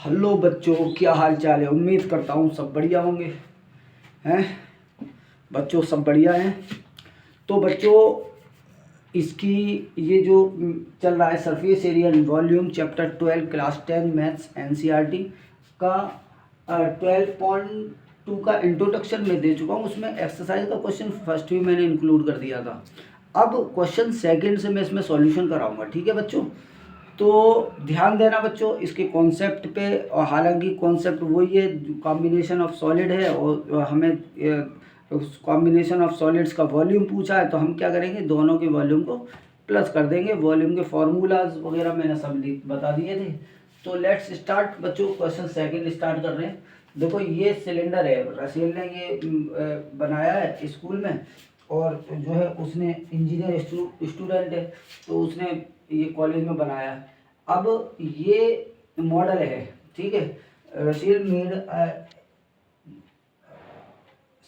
Hello बच्चों, क्या हाल चाल है। उम्मीद करता हूँ सब बढ़िया होंगे। हैं बच्चों, सब बढ़िया हैं। तो बच्चों, इसकी ये जो चल रहा है surface area volume chapter 12 class 10 maths NCERT का 12.2 का इंट्रोडक्शन में दे चुका हूँ। उसमें एक्सरसाइज का क्वेश्चन फर्स्ट भी मैंने इंक्लूड कर दिया था। अब क्वेश्चन सेकंड से मैं इसमें सॉल्यूशन कराऊंगा, ठीक है बच्चों। तो ध्यान देना बच्चों इसके कॉन्सेप्ट पे। और हालांकि कॉन्सेप्ट वही है, कॉम्बिनेशन ऑफ सॉलिड है और हमें कॉम्बिनेशन ऑफ सॉलिड्स का वॉल्यूम पूछा है, तो हम क्या करेंगे, दोनों के वॉल्यूम को प्लस कर देंगे। वॉल्यूम के फार्मूलाज वगैरह मैंने सब बता दिए थे। तो लेट्स स्टार्ट बच्चों, क्वेश्चन सेकंड स्टार्ट कर रहे हैं। देखो ये सिलेंडर है, रसील ने ये बनाया है स्कूल में, और जो है उसने इंजीनियर स्टूडेंट है, तो उसने ये कॉलेज में बनाया है। अब ये मॉडल है, ठीक है। Russell made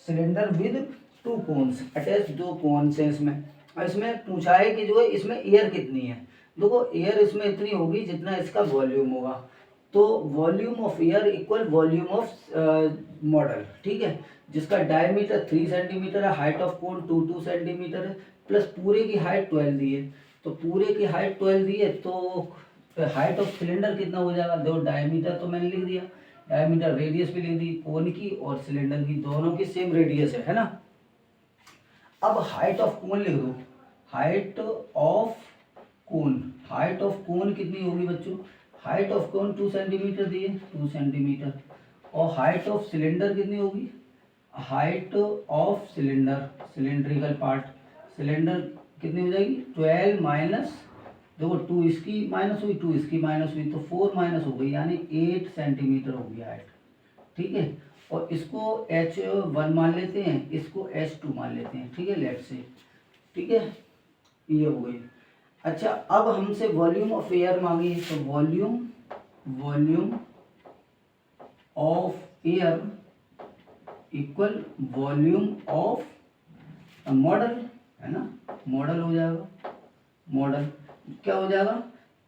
cylinder with two cons attach, दो कोन्स हैं इसमें। और इसमें पूछा है कि जो है इसमें एयर कितनी है। देखो एयर इसमें इतनी होगी जितना इसका वॉल्यूम होगा। तो volume of air equal volume of model, ठीक है। जिसका डायमीटर 3 सेंटीमीटर है, हाइट ऑफ कोन 2 सेंटीमीटर है, प्लस पूरे की हाइट 12 दी है। तो पूरे की हाइट 12 दी है, तो हाइट ऑफ सिलेंडर कितना हो जाएगा। देखो डायमीटर तो मैंने लिख दिया, डायमीटर रेडियस भी लिख दी, कोन की और सिलेंडर की दोनों की सेम रेडियस है ना। अब हाइट ऑफ कोन लिख दो, height of cone, height of cone कितनी होगी बच्चों। हाइट ऑफ कोन 2 सेंटीमीटर दी है, 2 सेंटीमीटर। और हाइट ऑफ सिलेंडर कितनी होगी, height of cylinder, cylindrical part, cylinder कितनी हो जाएगी 12 माइनस, देखो 2 इसकी माइनस हुई, 2 इसकी माइनस हुई, तो 4 माइनस हो गई, यानी 8 सेंटीमीटर हो गई हाइट, ठीक है। और इसको H1 मान लेते हैं, इसको H2 मान लेते हैं, ठीक है, लेट से, ठीक है, ये हो गई। अच्छा, अब हमसे वॉल्यूम ऑफ एयर मांगी है, तो volume of air equal volume of model, है ना। मॉडल हो जाएगा, मॉडल क्या हो जाएगा,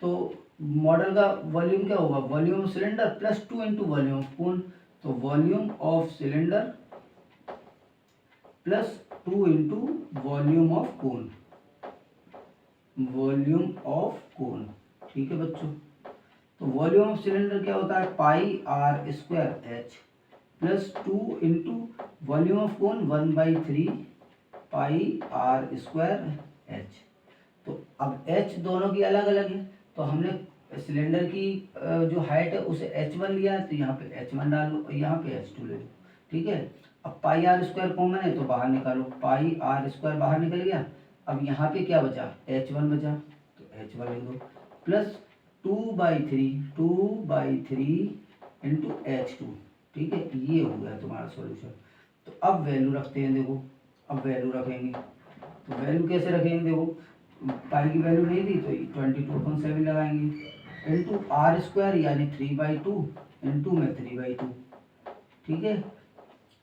तो मॉडल का वॉल्यूम क्या होगा, volume of cylinder plus 2 into volume of cone. तो volume of cylinder plus 2 into volume of cone, volume of cone, ठीक है बच्चों। तो वॉल्यूम ऑफ सिलेंडर क्या होता है, pi are square H plus 2 into volume of cone 1/3 pi are square H. तो अब एच दोनों की अलग अलग है, तो हमने सिलेंडर की जो हाइट है उसे H1 लिया है, तो यहाँ पे H1 डाल लो, यहाँ पे H2 ले लो, ठीक है। अब पाई आर स्क्वायर कॉमन है तो बाहर निकालो, पाई आर स्क्वायर बाहर निकल गया। अब यहाँ पे क्या बचा, H1 बचा, तो H1 लिख दो, प्लस 2/3 इंटू H2, ठीक है। ये हो गया तुम्हारा सॉल्यूशन। तो अब वैल्यू रखते हैं, देखो अब वैल्यू रखेंगे, तो वैल्यू कैसे रखेंगे, देखो पाई की वैल्यू नहीं दी तो 22.7 लगाएंगे इंटू आर स्क्वायर यानी 3/2 इंटू में 3/2, ठीक है।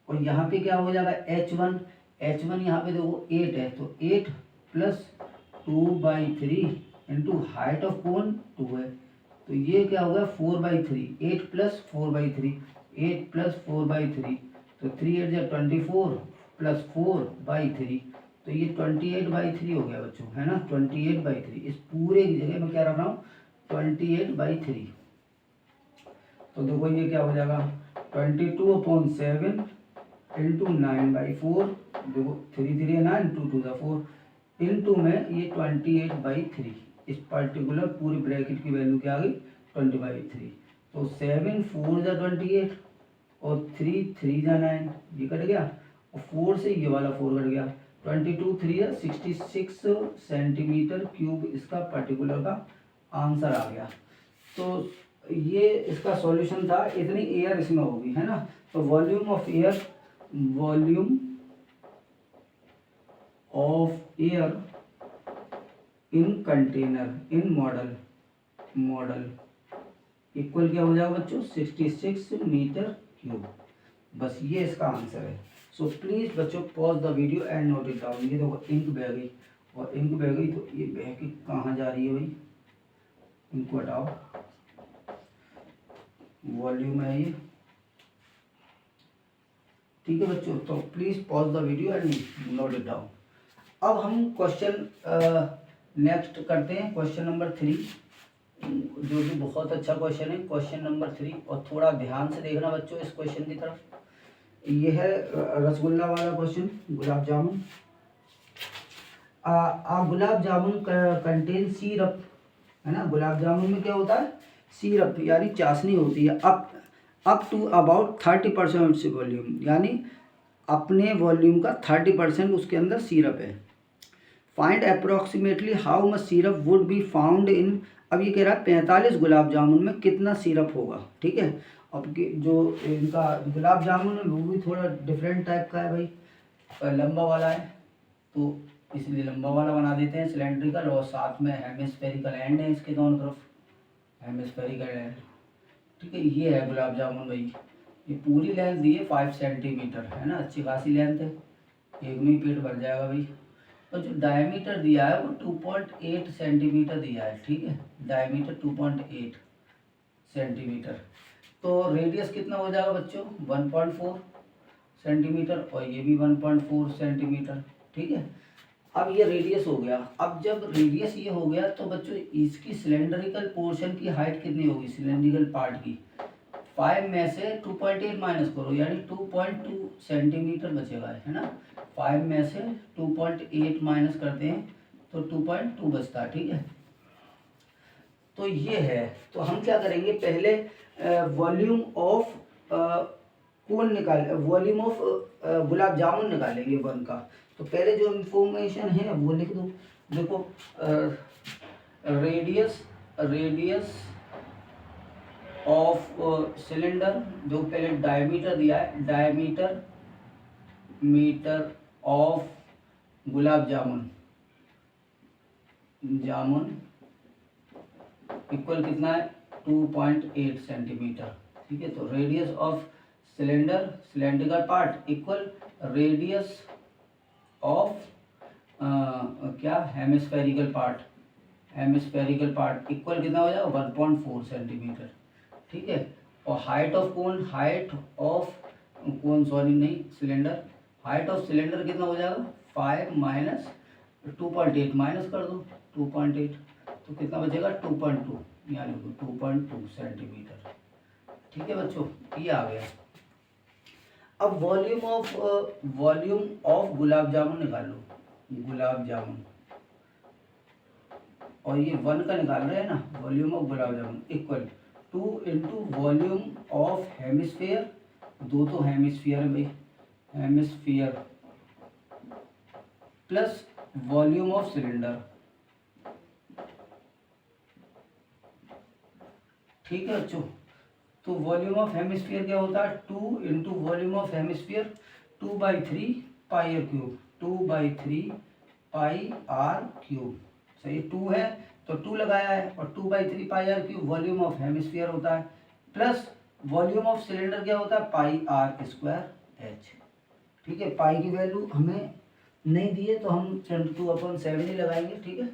और यहाँ पे क्या हो जाएगा H1, H1 यहाँ पे देखो 8 है, तो 8 plus 2/3 into height of cone 2 है, तो ये क्या होगा 4/3, 8 प्लस 4/3, 8 प्लस 4/3, तो 3 8 जा 24 प्लस 4/3, तो ये 28/3 हो गया बच्चों, है ना, 28/3। इस पूरे की जगह मैं क्या रख रहा हूँ 28/3। तो देखो ये क्या हो जाएगा 22/7 इंटू 9/4, देखो 3 3 9 2 2 4 इंटू में ये 28/3। इस पर्टिकुलर पूरी ब्रैकेट की वैल्यू क्या आ गई 20/3। तो 7 4 जा 28 और 3 3 जा 9, ये कट गया, और 4 से ये वाला 4 कट गया, 22 3 या 66 सेंटीमीटर क्यूब इसका पर्टिकुलर का आंसर आ गया। तो ये इसका सॉल्यूशन था, इतनी एयर इसमें होगी, है ना। तो volume of air, volume of air in container in model equal क्या हो जाएगा बच्चों 66 मीटर क्यूब। बस ये इसका आंसर है। सो प्लीज बच्चों pause the video and note it down. ये देखो इंक बह गई, और इंक बह गई तो ये बह के कहाँ जा रही है भाई, इनको हटाओ, वॉल्यूम है ये, ठीक है बच्चों। तो please pause the video and note it down. अब हम क्वेश्चन नेक्स्ट करते हैं, क्वेश्चन नंबर 3, जो कि बहुत अच्छा क्वेश्चन है, क्वेश्चन नंबर 3। और थोड़ा ध्यान से देखना बच्चों इस क्वेश्चन की तरफ। ये है रसगुल्ला वाला question, gulab jamun. Gulab jamun contain syrup, है ना। गुलाब जामुन में क्या होता है, सिरप यानी चाशनी होती है, अप टू अबाउट 30% वॉल्यूम, यानी अपने वॉल्यूम का 30% उसके अंदर सिरप है। Find approximately how much syrup would be found in, अब ये कह रहा है 45 गुलाब जामुन में कितना सिरप होगा, ठीक है। अब जो इनका गुलाब जामुन है वो भी थोड़ा डिफरेंट टाइप का है भाई, लंबा वाला है, तो इसलिए लंबा वाला बना देते हैं सिलेंड्रिकल, और साथ में हेमिस्फेरिकल एंड है इसके दोनों तरफ, हेमिस्फेरिकल एंड, ठीक है। ये है गुलाब जामुन भाई, ये पूरी लेंथ दी है 5 सेंटीमीटर, है ना, अच्छी खासी लेंथ है, एक में ही पेट भर जाएगा भाई। और जो डायमीटर दिया है वो 2.8 सेंटीमीटर दिया है, ठीक है, डायमीटर 2.8 सेंटीमीटर। तो रेडियस कितना हो जाएगा बच्चों, 1.4 सेंटीमीटर, और ये भी 1.4 सेंटीमीटर, ठीक है। अब ये रेडियस हो गया। अब जब रेडियस ये हो गया तो बच्चों इसकी सिलेंड्रिकल पोर्शन की हाइट कितनी होगी, सिलेंड्रिकल पार्ट की, 5 में से 2.8 माइनस करो, यानी 2.2 सेंटीमीटर बचेगा, है ना। 5 में से 2.8 माइनस करते हैं तो 2.2 बचता है, ठीक है। तो ये है, तो हम क्या करेंगे, पहले वॉल्यूम ऑफ कोन निकाल, वॉल्यूम ऑफ गुलाब जामुन निकालेंगे 1 का। तो पहले जो इंफॉर्मेशन है वो लिख दो। देखो रेडियस ऑफ सिलेंडर, जो पहले डायमीटर दिया है, diameter meter of gulab jamun equal कितना है, 2.8 सेंटीमीटर, ठीक है। तो radius of cylindrical part equal radius of क्या, हेमिस्फेरिकल पार्ट इक्वल कितना हो जाएगा, 1.4 सेंटीमीटर, ठीक है। और height of cylinder, height of cylinder कितना हो जाएगा, 5 माइनस 2.8 माइनस कर दो 2.8, तो कितना बचेगा 2.2, यानी 2.2 सेंटीमीटर, ठीक है बच्चों, ये आ गया। अब वॉल्यूम ऑफ गुलाब जामुन निकाल लो, गुलाब जामुन, और ये 1 का निकाल रहे हैं ना, volume of gulab jamun equal 2 into volume of hemisphere, 2 तो हेमिस्फीयर है भाई, hemisphere plus volume of cylinder, ठीक है बच्चों। तो वॉल्यूम ऑफ हेमिस्फीयर क्या होता है, 2 into volume of hemisphere 2/3 pi R cube, 2/3 pi R cube, सही, 2 है तो 2 लगाया है, और 2/3 pi R cube volume of hemisphere होता है, प्लस वॉल्यूम ऑफ सिलेंडर क्या होता है, पाई आर स्क्वायर एच, ठीक है। पाई की वैल्यू हमें नहीं दी है तो हम 2/7 ही लगाएंगे, ठीक है।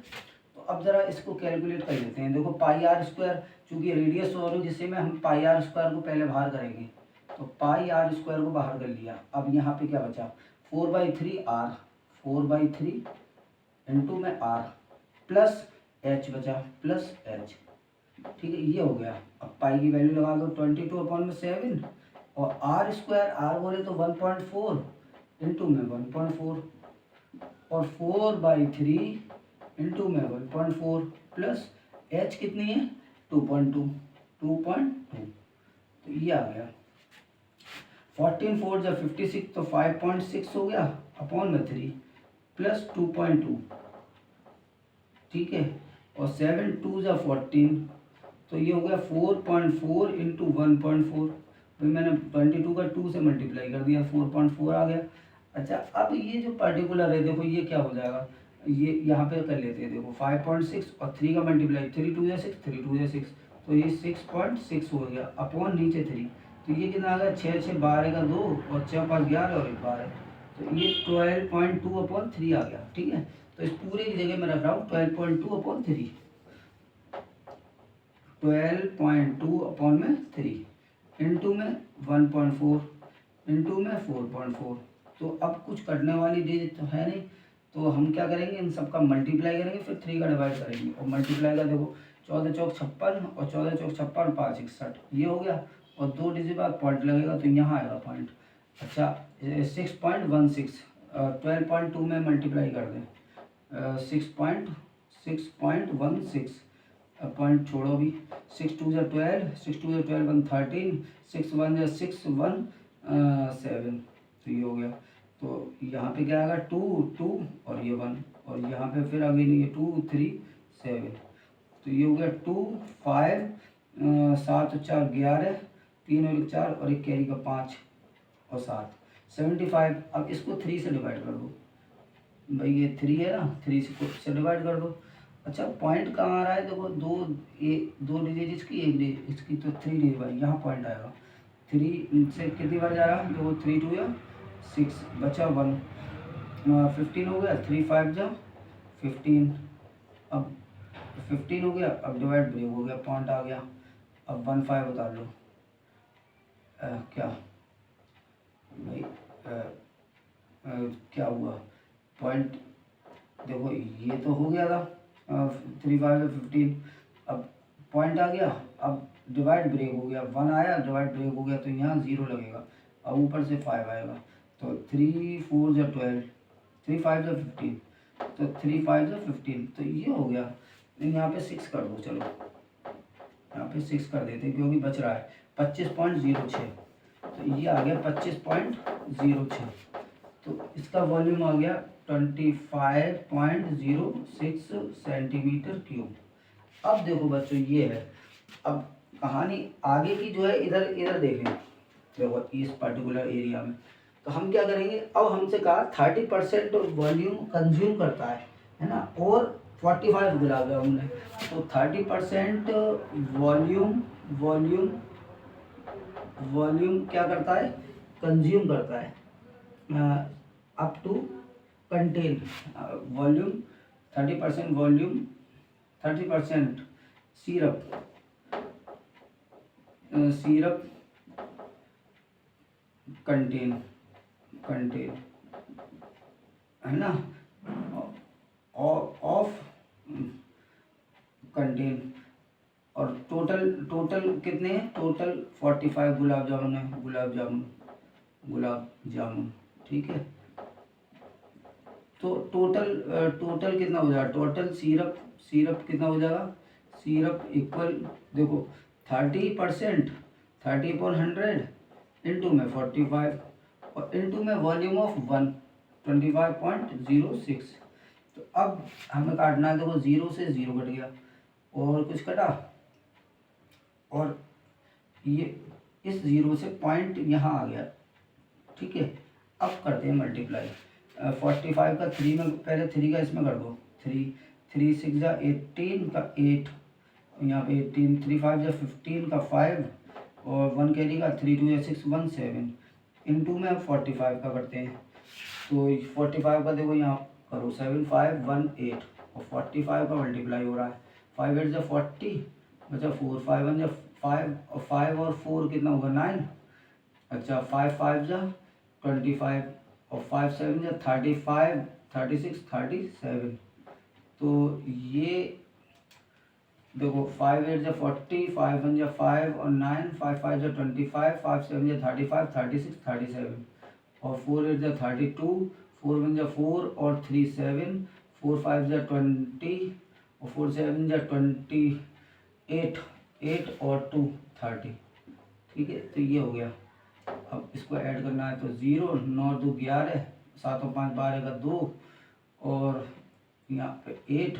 तो अब जरा इसको कैलकुलेट कर लेते हैं। देखो पाई आर स्क्वायर, चूंकि रेडियस हो जिससे में हम पाई आर स्क्वायर को पहले बाहर करेंगे, तो पाई आर स्क्वायर को बाहर कर लिया। अब यहाँ पे क्या बचा, 4/3 आर, 4/3 इंटू में आर प्लस एच बचा, प्लस एच, ठीक है, ये हो गया। अब पाई की वैल्यू लगा दो 22/7, और आर स्क्वायर, आर बोले तो 1.4 इंटू में 1.4, और 4/3 इंटू में 1.4 प्लस एच कितनी है, 2.2, तो ये आ गया। 14 4 जब 56 तो 5.6 हो गया अपॉन में 3 प्लस 2.2, ठीक है, और 7 2 जब 14 तो ये हो गया 4.4 इंटू 1.4, भाई मैंने 22 का 2 से मल्टीप्लाई कर दिया, 4.4 आ गया। अच्छा, अब ये जो पर्टिकुलर है देखो ये क्या हो जाएगा, ये यहाँ पे कर लेते हैं, देखो 5.6 और 3 का मल्टीप्लाई, 3 2 6, 3 2 6, तो ये 6.6 हो गया अपॉन नीचे 3, तो ये कितना आ गया, 6 6 12 का 2, और 6 5 11 और 12, तो ये 12.2 अपॉन 3 आ गया, ठीक है। तो इस पूरे की जगह मैं रख रहा हूँ 12.2 अपॉन 3, 12.2 अपॉन में 3, इनटू में 1.4, इनटू में 4.4। तो अब कुछ कटने वाली डिजिट तो है नहीं, तो हम क्या करेंगे, इन सब का मल्टीप्लाई करेंगे, फिर 3 का डिवाइड करेंगे। और मल्टीप्लाई का देखो 14 चौक 56 और 14 चौक 56, 5 61, ये हो गया। और 2 डिजिट बाद पॉइंट लगेगा तो यहाँ आएगा पॉइंट। अच्छा 6.16, 12.2 में मल्टीप्लाई कर दें, 6.16, पॉइंट छोड़ो भी, 6 2 12, 6 2 12 1 13, 6 1 6 1 7, तो ये हो गया। तो यहाँ पे क्या आएगा 2 2 और ये 1, और यहाँ पे फिर अगेन ये 2 3 7, तो ये हो गया 2 5, 7 और 4 11, 3 और 1 4 और एक कैरी का 5 और 7, 75। अब इसको 3 से डिवाइड कर दो भाई, ये 3 है ना, 3 से डिवाइड कर दो। अच्छा पॉइंट कहाँ आ रहा है, देखो दो डिजिट इसकी, एक डिजिट इसकी, तो 3 डिजिट भाई यहाँ पॉइंट आएगा। 3 से कितनी बार जा रहा है, देखो 3 2 या 6, बचा 1, 15 हो गया, 3 5 जा 15, अब 15 हो गया। अब डिवाइड ब्रेक हो गया, पॉइंट आ गया। अब 1 5 उतार लो, क्या भाई क्या हुआ, पॉइंट देखो ये तो हो गया था 3 5 15, अब पॉइंट आ गया। अब डिवाइड ब्रेक हो गया, 1 आया, डिवाइड ब्रेक हो गया, तो यहाँ 0 लगेगा, अब ऊपर से 5 आएगा। तो 3 4 जा 12, 3 5 जा 15, तो 3 5 जा 15, तो ये हो गया। यहाँ पे 6 कर दो, चलो यहाँ पे 6 कर देते हैं क्योंकि बच रहा है 25.06, तो ये आ गया 25.06। तो इसका वॉल्यूम आ गया 25.06 सेंटीमीटर क्यूब। अब देखो बच्चों ये है, अब कहानी आगे की जो है इधर इधर देखें, देखो इस पर्टिकुलर एरिया में, तो हम क्या करेंगे, अब हमसे कहा 30% वॉल्यूम कंज्यूम करता है ना, और 45 गुलाब जामुन है, तो 30% वॉल्यूम क्या करता है, कंज्यूम करता है, up to contain volume 30% volume, 30% syrup contain है ना, ऑफ कंटेन, और टोटल कितने हैं, टोटल 45 गुलाब जामुन है, गुलाब जामुन ठीक है। तो टोटल कितना हो जाएगा, टोटल सिरप कितना हो जाएगा, सिरप इक्वल देखो 30%, 30/100 इंटू में 45 और इंटू में वॉल्यूम ऑफ 1 25.06। तो अब हमें काटना है, देखो 0 से 0 कट गया और कुछ कटा, और ये इस 0 से पॉइंट यहाँ आ गया, ठीक है। अब करते हैं मल्टीप्लाई, 45 का 3 में, पहले 3 का इसमें कर दो, 3 6 जा 18 का 8, यहाँ पे 18, 3 5 जा 15 का 5 और 1 कैरी का 3 2 या 6 1 7, इनटू में 45 का करते हैं। तो 45 का देखो यहाँ करो 7 5 1 8 और 45 का मल्टीप्लाई हो रहा है, 5 8 जा 40, बचा 4 5 1 जा 5 और 5 और 4 कितना होगा 9, अच्छा 5 5 जा 25 और 5 7 जा 35 36 37। तो ये देखो 5 8 जा 40, 5 1 जा 5 और 9, 5 5 जा 25, 5 7 जा 35 36 37 और 4 8 जा 32, 4 1 जा 4 और 3 7, 4 5 जा 20 और 4 7 जा 28, 8 और 2 30, ठीक है। तो ये हो गया। अब इसको ऐड करना है तो 0 9 2 11, 7 और 5 12 का 2 और यहाँ पे 8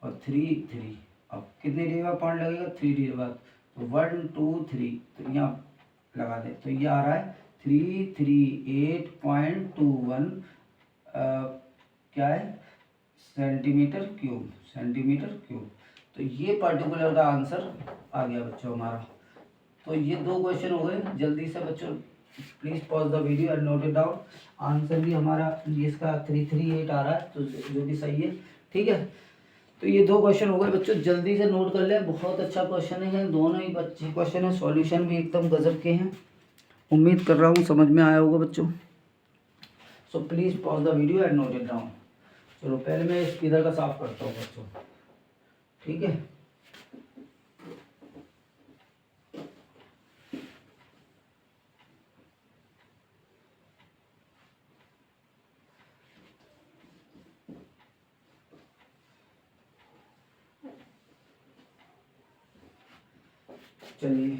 और 3 3। अब कितने डिग्री बाद पॉइंट लगेगा, 3 डिग्री बाद, तो 1 2 3, तो यहाँ लगा दे, तो ये आ रहा है 338.21 क्या है सेंटीमीटर क्यूब। तो ये पर्टिकुलर का आंसर आ गया बच्चों हमारा। तो ये 2 क्वेश्चन हो गए, जल्दी से बच्चों please pause the video and note it down. Answer भी हमारा इसका 338 आ रहा है, तो जो भी सही है, ठीक है। तो ये 2 क्वेश्चन हो गए बच्चों, जल्दी से नोट कर लें, बहुत अच्छा क्वेश्चन है, दोनों ही अच्छे क्वेश्चन है, सॉल्यूशन भी एकदम गजब के हैं। उम्मीद कर रहा हूँ समझ में आया होगा बच्चों। So please pause the video and note it down. चलो पहले मैं इधर का साफ करता हूँ बच्चों, ठीक है। चलिए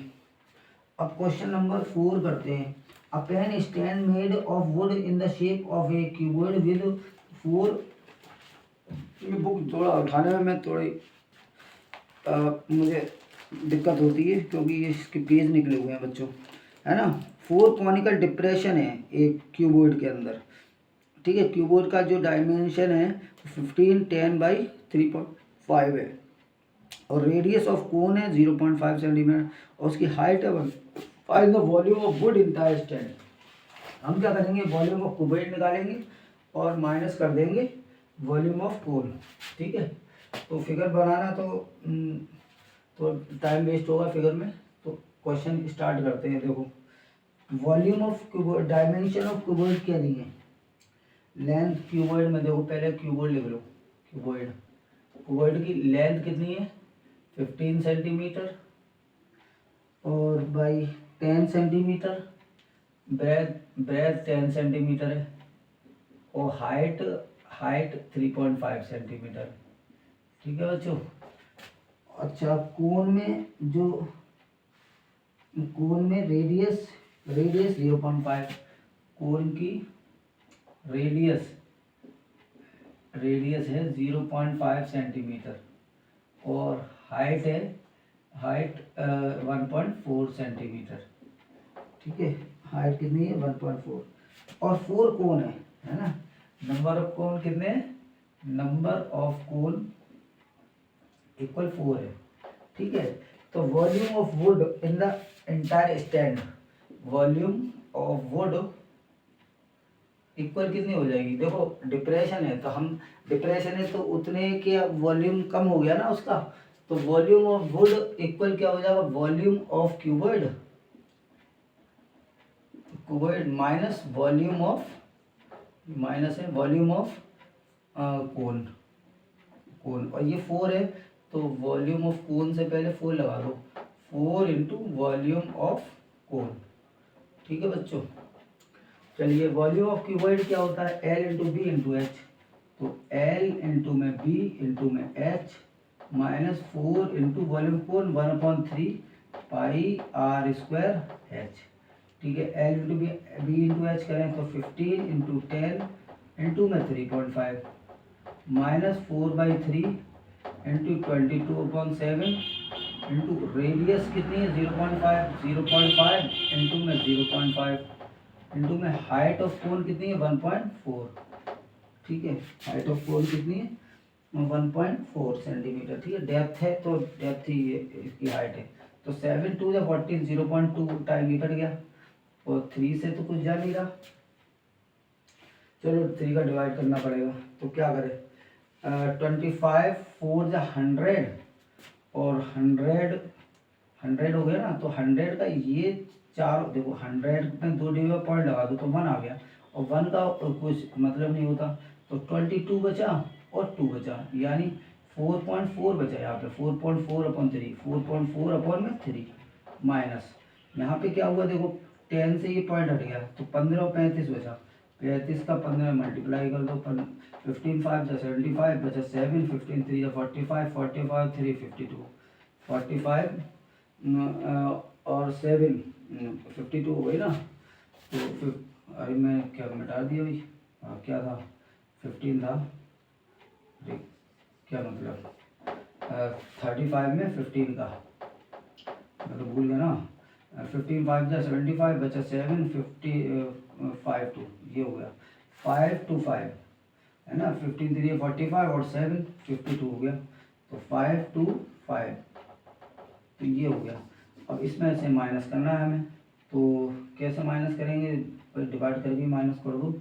अब क्वेश्चन नंबर 4 करते हैं। A pen stand made of wood in the shape of a cuboid with 4, book थोड़ा उठाने में मैं थोड़ी मुझे दिक्कत होती है क्योंकि ये इसके पेज निकले हुए हैं बच्चों, है ना। 4 कॉनिकल डिप्रेशन है एक क्यूबॉइड के अंदर, ठीक है। क्यूबॉइड का जो डायमेंशन है 15 10 बाई 3.5 है, और रेडियस ऑफ कोन है 0.5 सेंटीमीटर, और उसकी हाइट है 1। Find the volume of wood in the stand. हम क्या करेंगे, वॉल्यूम ऑफ क्यूबॉइड निकालेंगे और माइनस कर देंगे वॉल्यूम ऑफ कोन, ठीक है। तो फिगर बनाना तो टाइम वेस्ट होगा फिगर में, तो क्वेश्चन स्टार्ट करते हैं। देखो volume of cuboid, dimension of cuboid क्या दिए हैं, लेंथ क्यूबॉइड में देखो, पहले क्यूबॉइड लिख लो। क्यूबॉइड की लेंथ कितनी है 15 सेंटीमीटर, और बाई 10 सेंटीमीटर, ब्रेथ 10 सेंटीमीटर है, और हाइट 3.5 सेंटीमीटर, ठीक है बच्चों। अच्छा कोन में रेडियस 0.5, कोन की रेडियस है 0.5 सेंटीमीटर, और हाइट 1.4 सेंटीमीटर, ठीक है। हाइट कितनी है 1.4, और 4 कोन है ना। नंबर ऑफ कोन कितने हैं, नंबर ऑफ कोन इक्वल 4 है, ठीक है। तो volume of wood in the entire stand, volume of would equal कितनी हो जाएगी, देखो डिप्रेशन है तो हम, डिप्रेशन है तो उतने के वॉल्यूम कम हो गया ना उसका, तो वॉल्यूम ऑफ वुड इक्वल क्या हो जाएगा, volume of cuboid minus volume of, minus है वॉल्यूम ऑफ कोन, और ये 4 है तो वॉल्यूम ऑफ कोन से पहले 4 लगा दो, 4 इंटू वॉल्यूम ऑफ कोन, ठीक है बच्चों। चलिए वॉल्यूम ऑफ क्यूबॉइड क्या होता है, L into B into H, तो L इंटू में बी इंटू में H minus 4 into volume cone 1/3 pi are square H, ठीक है। L into B into H करें तो 15 इंटू 10 इंटू में 3.5 माइनस 4/3 इंटू 22/7 इंटू रेडियस कितनी है 0.5 इंटू में 0.5 इंटू में हाइट ऑफ कोन कितनी है 1.4, ठीक है। हाइट ऑफ कोन कितनी है 1.4 सेंटीमीटर, ठीक है। डेप्थ है तो डेप्थ ही इसकी हाइट है, तो 7 2 या 14, 0.2 टाइम निकल गया, और 3 से तो कुछ जा नहीं रहा, चलो 3 का डिवाइड करना पड़ेगा, तो क्या करें 25 4 या 100, और 100 हो गया ना, तो 100 का ये 4, देखो 100 में 2 डिग्री का पॉइंट लगा दो तो 1 आ गया, और 1 का कुछ मतलब नहीं होता, तो 22 बचा और 2 बचा, यानी 4.4 बचा यहाँ पे, 4.4/3, 4.4/3 माइनस, यहाँ पे क्या हुआ देखो 10 से ये पॉइंट हट गया, तो 15 और 35 बचा, 35 का 15 मल्टीप्लाई कर दो, 15 5 75 बचा 7, 15 3 45, 45 3 52, 45 और 7 52 हो गई ना, तो अरे मैं क्या मिटा दिया भाई, क्या था 15 था, क्या मतलब 35 में 15 का, मैं तो भूल गया ना, 15 5 या 75 बचा 7 50 5 2, ये हो गया 5 to 5 है ना, 15 3 45 और 7 52 हो गया, तो 5 to 5, तो ये हो गया। अब इसमें से माइनस करना है हमें, तो कैसे माइनस करेंगे, डिवाइड करके माइनस कर दो,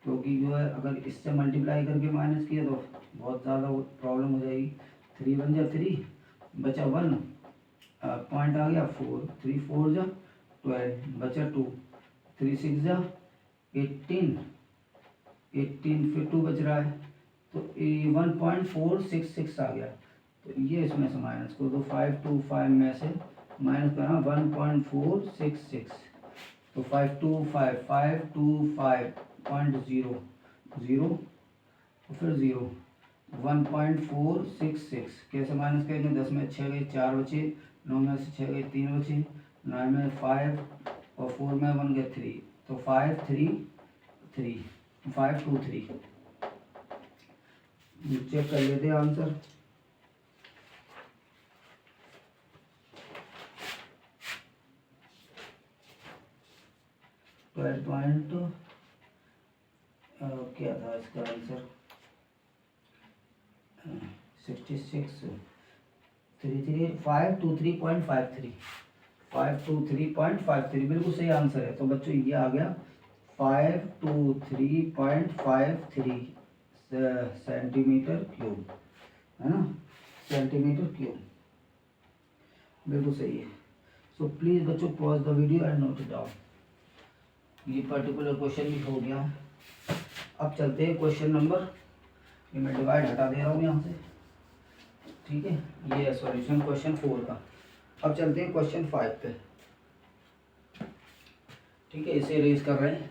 क्योंकि जो है अगर इससे मल्टीप्लाई करके माइनस किया तो बहुत ज़्यादा प्रॉब्लम हो जाएगी, 3 1 जा 3, बचा 1, पॉइंट आ गया 4, 3 4 जा 12, बचा 2, 3 6 जा 18, 18 फिर 2 बच रहा है, तो 1.466 आ गया। तो ये इसमें से माइनस को दो, 525 में से माइनस करना 1.466, तो 525.0 0 तो फिर 0, 1.466 कैसे माइनस करेंगे, 10 में 6 गए 4 बचे, 9 में से 6 गए 3 बचे, 9 में 5 और 4 में 1 गए 3, तो 5 3 3 5 2 3। चेक कर लेते हैं आंसर। क्या था इसका आंसर, 66 523.53 523.53 बिल्कुल सही आंसर है। तो बच्चों ये आ गया 523.53 सेंटीमीटर क्यूब, है ना, सेंटीमीटर क्यूब, बिल्कुल सही है। सो प्लीज़ बच्चों pause the video and note it down. ये पर्टिकुलर क्वेश्चन भी हो गया। अब चलते हैं क्वेश्चन नंबर, ये मैं डिवाइड हटा दे रहा हूँ यहाँ से, ठीक है, ये है सॉल्यूशन क्वेश्चन 4 का। अब चलते हैं क्वेश्चन 5 पे, ठीक है, इसे रेज कर रहे हैं।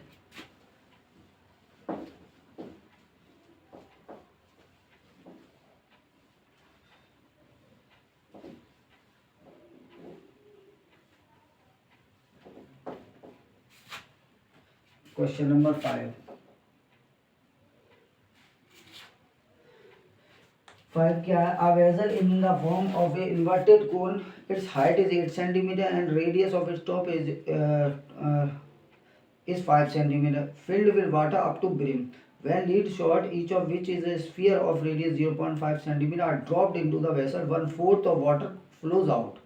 क्वेश्चन नंबर 5 क्या है, a vessel in the form of a inverted cone, its height is 8 centimeter and radius of its top is 5 centimeter, filled with water up to brim. When lead shot, each of which is a sphere of radius 0.5 centimeter, are dropped into the vessel, 1/4 of water flows out.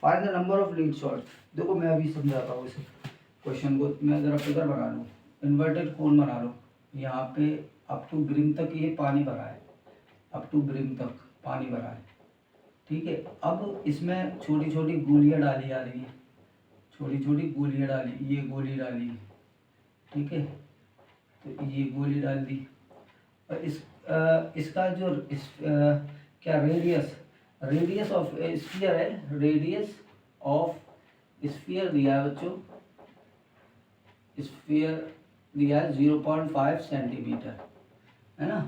Find the number of lead shots. देखो मैं अभी समझाता हूँ इसे question को, मैं ज़रा figure बना लूँ, इन्वर्टेड कोन बना लो, यहाँ पे अप टू ब्रिम तक ये पानी भरा है, अप टू ब्रिम तक पानी भरा है, ठीक है। अब इसमें छोटी छोटी गोलियां डाली जा रही हैं, छोटी छोटी गोलियां डाली, ये गोली डाली, ठीक है, तो ये गोली डाल दी, और इसका जो क्या रेडियस ऑफ स्फीयर है, रेडियस ऑफ स्फीयर दिया है बच्चों, स्फीयर दिया है 0.5 सेंटीमीटर, है ना।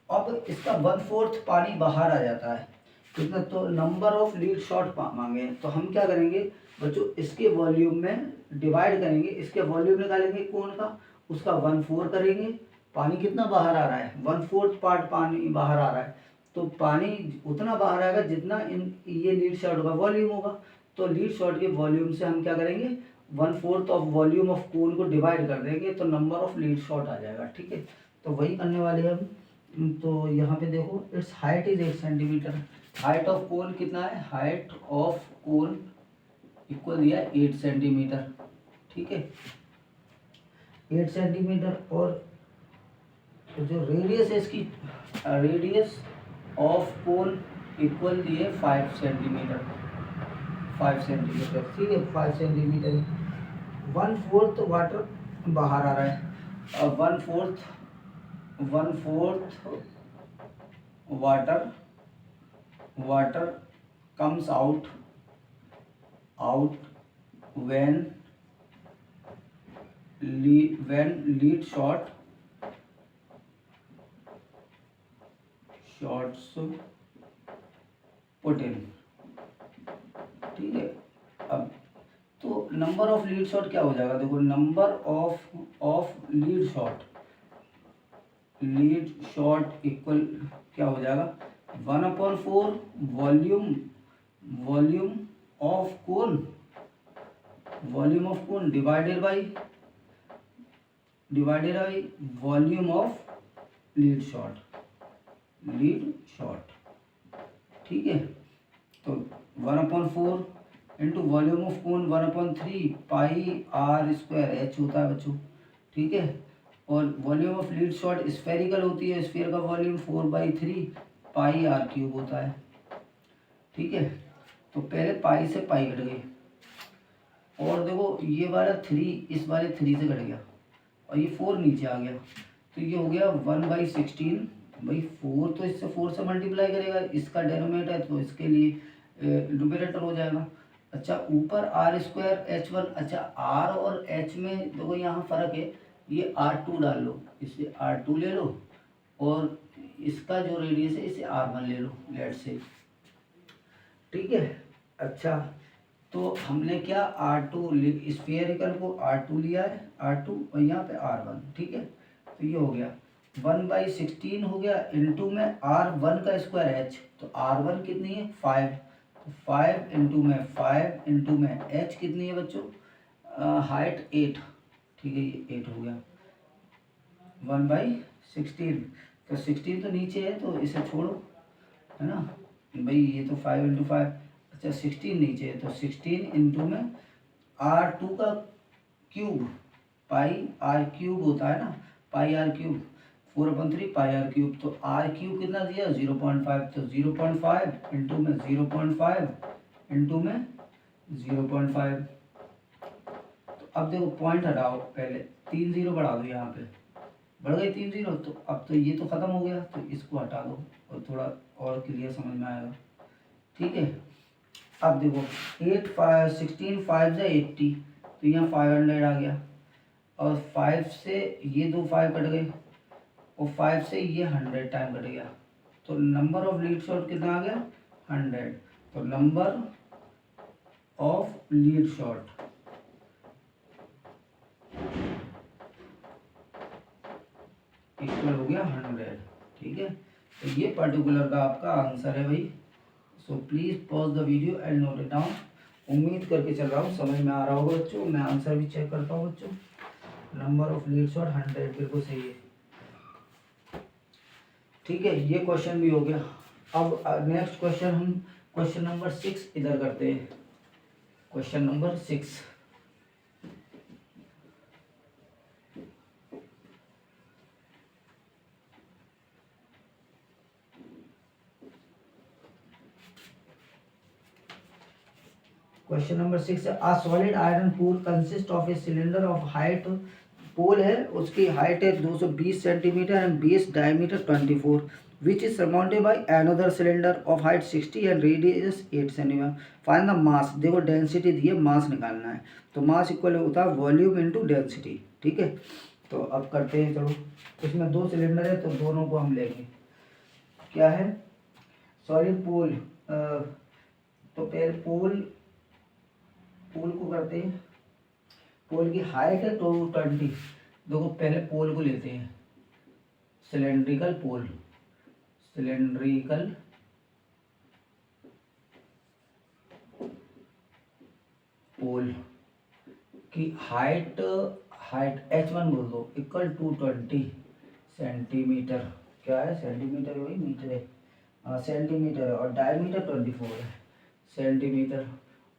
अब इसका 1/4 पानी बाहर आ जाता है, कितना, तो नंबर ऑफ लीड शॉट मांगे, तो हम क्या करेंगे बच्चों, इसके वॉल्यूम में डिवाइड करेंगे, इसके वॉल्यूम निकालेंगे कौन का, उसका 1/4 करेंगे, पानी कितना बाहर आ रहा है, 1/4 पार्ट पानी बाहर आ रहा है, तो पानी उतना बाहर आएगा जितना ये लीड शॉट का वॉल्यूम होगा, तो लीड शॉट के वॉल्यूम से हम क्या करेंगे, 1/4 ऑफ वॉल्यूम ऑफ कोन को डिवाइड कर देंगे, तो नंबर ऑफ लीड शॉट आ जाएगा, ठीक है। तो वही करने वाले हम, तो यहाँ पे देखो, it's height is 8 centimetre, height of cone कितना है, हाइट ऑफ कोन इक्वल दिया है 8 सेंटीमीटर, ठीक है, 8 सेंटीमीटर, और जो रेडियस है इसकी, रेडियस ऑफ कोन इक्वल दिए 5 सेंटीमीटर, 5 सेंटीमीटर, ठीक है, 5 सेंटीमीटर, 1/4 वाटर बाहर आ रहा है, और 1/4 water comes out when lead shots put in, ठीक है। अब तो नंबर ऑफ लीड शॉट क्या हो जाएगा, देखो, number of lead shot equal क्या हो जाएगा, 1/4 volume of cone divided by volume of lead shot, ठीक है। तो 1/4 into volume of cone 1/3 pi r square h होता है बच्चों, ठीक है, और volume of lead shot spherical होती है, स्फीयर का वॉल्यूम 4/3 पाई r क्यूब होता है, ठीक है। तो पहले पाई से पाई कट गई, और देखो ये वाला 3 इस वाले 3 से कट गया, और ये 4 नीचे आ गया, तो ये हो गया 1/16। भाई 4 तो इससे 4 से मल्टीप्लाई करेगा, इसका डेनोमिनेटर है तो इसके लिए न्यूमरेटर हो जाएगा। अच्छा ऊपर r² h1। अच्छा r और h में देखो यहाँ फ़र्क है, ये r2 डाल लो, इसे r2 ले लो, और इसका जो रेडियस है इसे r1 ले लो, लेट से, ठीक है। अच्छा तो हमने क्या R2 स्फीयरिकल को R2 लिया है, R2 और यहाँ पे R1, ठीक है। तो ये हो गया 1/16 हो गया, इंटू में R1 का स्क्वायर h, तो R1 कितनी है 5, तो 5 इंटू में 5 इंटू में h कितनी है बच्चों, हाइट 8, ठीक है, ये 8 हो गया 1/16। तो 16 तो नीचे है तो इसे छोड़ो, है ना भाई, ये तो 5 इंटू 5। अच्छा 16 नीचे है तो 16 इंटू में R2 का क्यूब, पाई आर क्यूब होता है ना, pi R cube, 4/3 pi R cube, तो आर क्यूब कितना दिया 0.5, तो 0.5 इंटू में 0.5 इंटू में 0.5। तो अब देखो पॉइंट हटाओ, पहले 3 0 बढ़ा दो, यहाँ पे बढ़ गए 3 0, तो अब तो ये तो ख़त्म हो गया, तो इसको हटा दो और थोड़ा और क्लियर समझ में आएगा, ठीक है। अब देखो 8 5 16 5 से 80, तो यहाँ 500 आ गया, और 5 से ये 2 5 कट गए, और 5 से ये 100 टाइम कट गया, तो नंबर ऑफ लीड शॉट कितना आ गया 100। तो number of lead shot equal हो गया 100, ठीक है। तो ये पर्टिकुलर का आपका आंसर है भाई। So please pause the video and note it down. उम्मीद करके चल रहा हूँ समझ में आ रहा होगा बच्चों, मैं आंसर भी चेक करता हूँ बच्चों। नंबर ऑफ लीड शॉट 100 बिल्कुल सही है, ठीक है। ये क्वेश्चन भी हो गया। अब नेक्स्ट क्वेश्चन हम क्वेश्चन नंबर 6 इधर करते हैं। क्वेश्चन नंबर 6, क्वेश्चन नंबर 6 है, a solid iron pole consist of a cylinder of height, pole है उसकी हाइट है 220 centimetre and base diameter 24, which is surmounted by another cylinder of height 60 and radius 8 centimetre. Find the mass, देखो density दी है, मास निकालना है, तो mass equal होता है वॉल्यूम इनटू डेंसिटी, ठीक है। तो अब करते हैं, चलो इसमें 2 सिलेंडर है तो दोनों को हम लेंगे। क्या है सॉलिड पोल, तो पहले पोल को करते हैं। पोल की हाइट है 220, देखो पहले पोल को लेते हैं, सिलेंड्रिकल पोल, सिलेंड्रिकल पोल की हाइट h1 बोल दो इक्वल 220 सेंटीमीटर, क्या है सेंटीमीटर है भाई, मीटर है, सेंटीमीटर है, और डायमीटर 24 है सेंटीमीटर,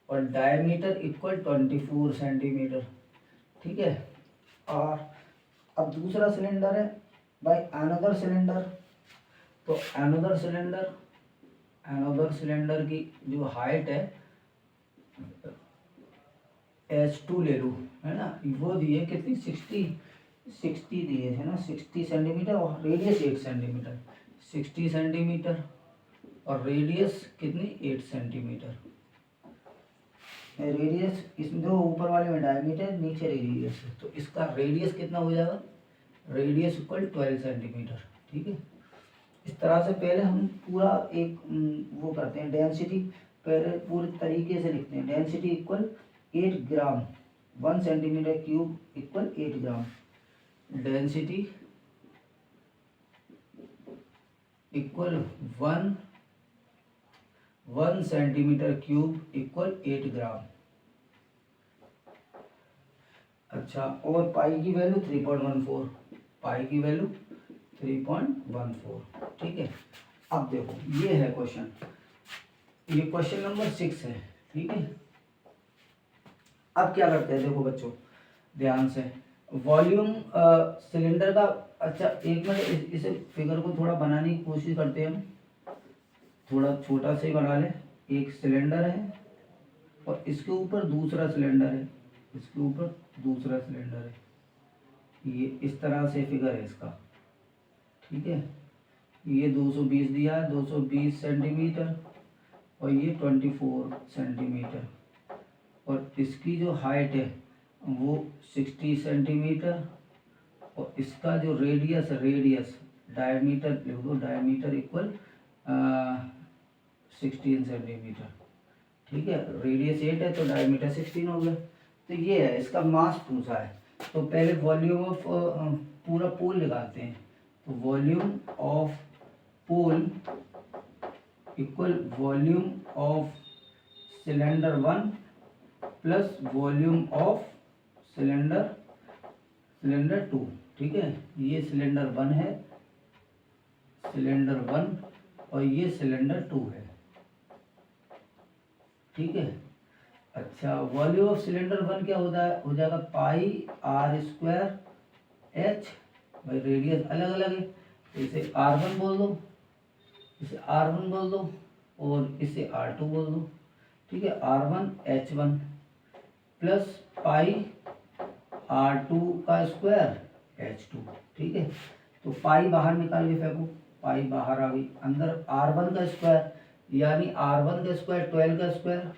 और डायमीटर इक्वल 24 सेंटीमीटर, ठीक है। और अब दूसरा सिलेंडर है बाय अनदर सिलेंडर, तो अनदर सिलेंडर की जो हाइट है h2 ले लो, है ना, वो दिए कितनी 60 दिए थे ना, 60 सेंटीमीटर, और रेडियस 8 सेंटीमीटर, 60 सेंटीमीटर और रेडियस कितनी 8 सेंटीमीटर। रेडियस इसमें जो ऊपर वाले में डायमीटर, नीचे रेडियस है, तो इसका रेडियस कितना हो जाएगा, रेडियस इक्वल 12 सेंटीमीटर, ठीक है। इस तरह से पहले हम पूरा एक वो करते हैं, डेंसिटी पहले पूरे तरीके से लिखते हैं। Density equal 8 gram, 1 centimetre cube equal 8 gram, density equal 1 centimetre cube equal 8 gram. अच्छा, और पाई की वैल्यू 3.14, पाई की वैल्यू 3.14, ठीक है। अब देखो ये है क्वेश्चन, ये क्वेश्चन नंबर 6 है, ठीक है। अब क्या करते हैं, देखो बच्चों ध्यान से, वॉल्यूम सिलेंडर का, अच्छा एक मिनट इसे फिगर को थोड़ा बनाने की कोशिश करते हैं हम, थोड़ा छोटा से ही बना लें, एक सिलेंडर है और इसके ऊपर दूसरा सिलेंडर है, इसके ऊपर दूसरा सिलेंडर है। ये इस तरह से फिगर है इसका, ठीक है। ये 220 दिया है, 220 सेंटीमीटर, और ये 24 सेंटीमीटर, और इसकी जो हाइट है वो 60 सेंटीमीटर, और इसका जो रेडियस डायमीटर लिख दो, डायमीटर इक्वल 16 सेंटीमीटर, ठीक है। रेडियस 8 है तो डायमीटर 16 हो गया। तो ये है, इसका मास पूछा है। तो पहले वॉल्यूम ऑफ पूरा पोल निकालते हैं। तो volume of pole equal volume of cylinder 1 plus volume of cylinder 2, ठीक है। ये सिलेंडर 1 है, सिलेंडर 1, और ये सिलेंडर 2 है, ठीक है। अच्छा, वॉल्यूम ऑफ सिलेंडर 1 क्या हो जाएगा पाई आर स्क्वायर एच, भाई रेडियस अलग अलग है, तो इसे R1 बोल दो, इसे R1 बोल दो, और इसे R2 बोल दो, ठीक है। R1 H1 plus pi R2 का स्क्वायर H2, ठीक है। तो पाई बाहर निकाल के फेंको, पाई बाहर आ गई, अंदर R1 का स्क्वायर, यानी R1 का स्क्वायर 12 का स्क्वायर,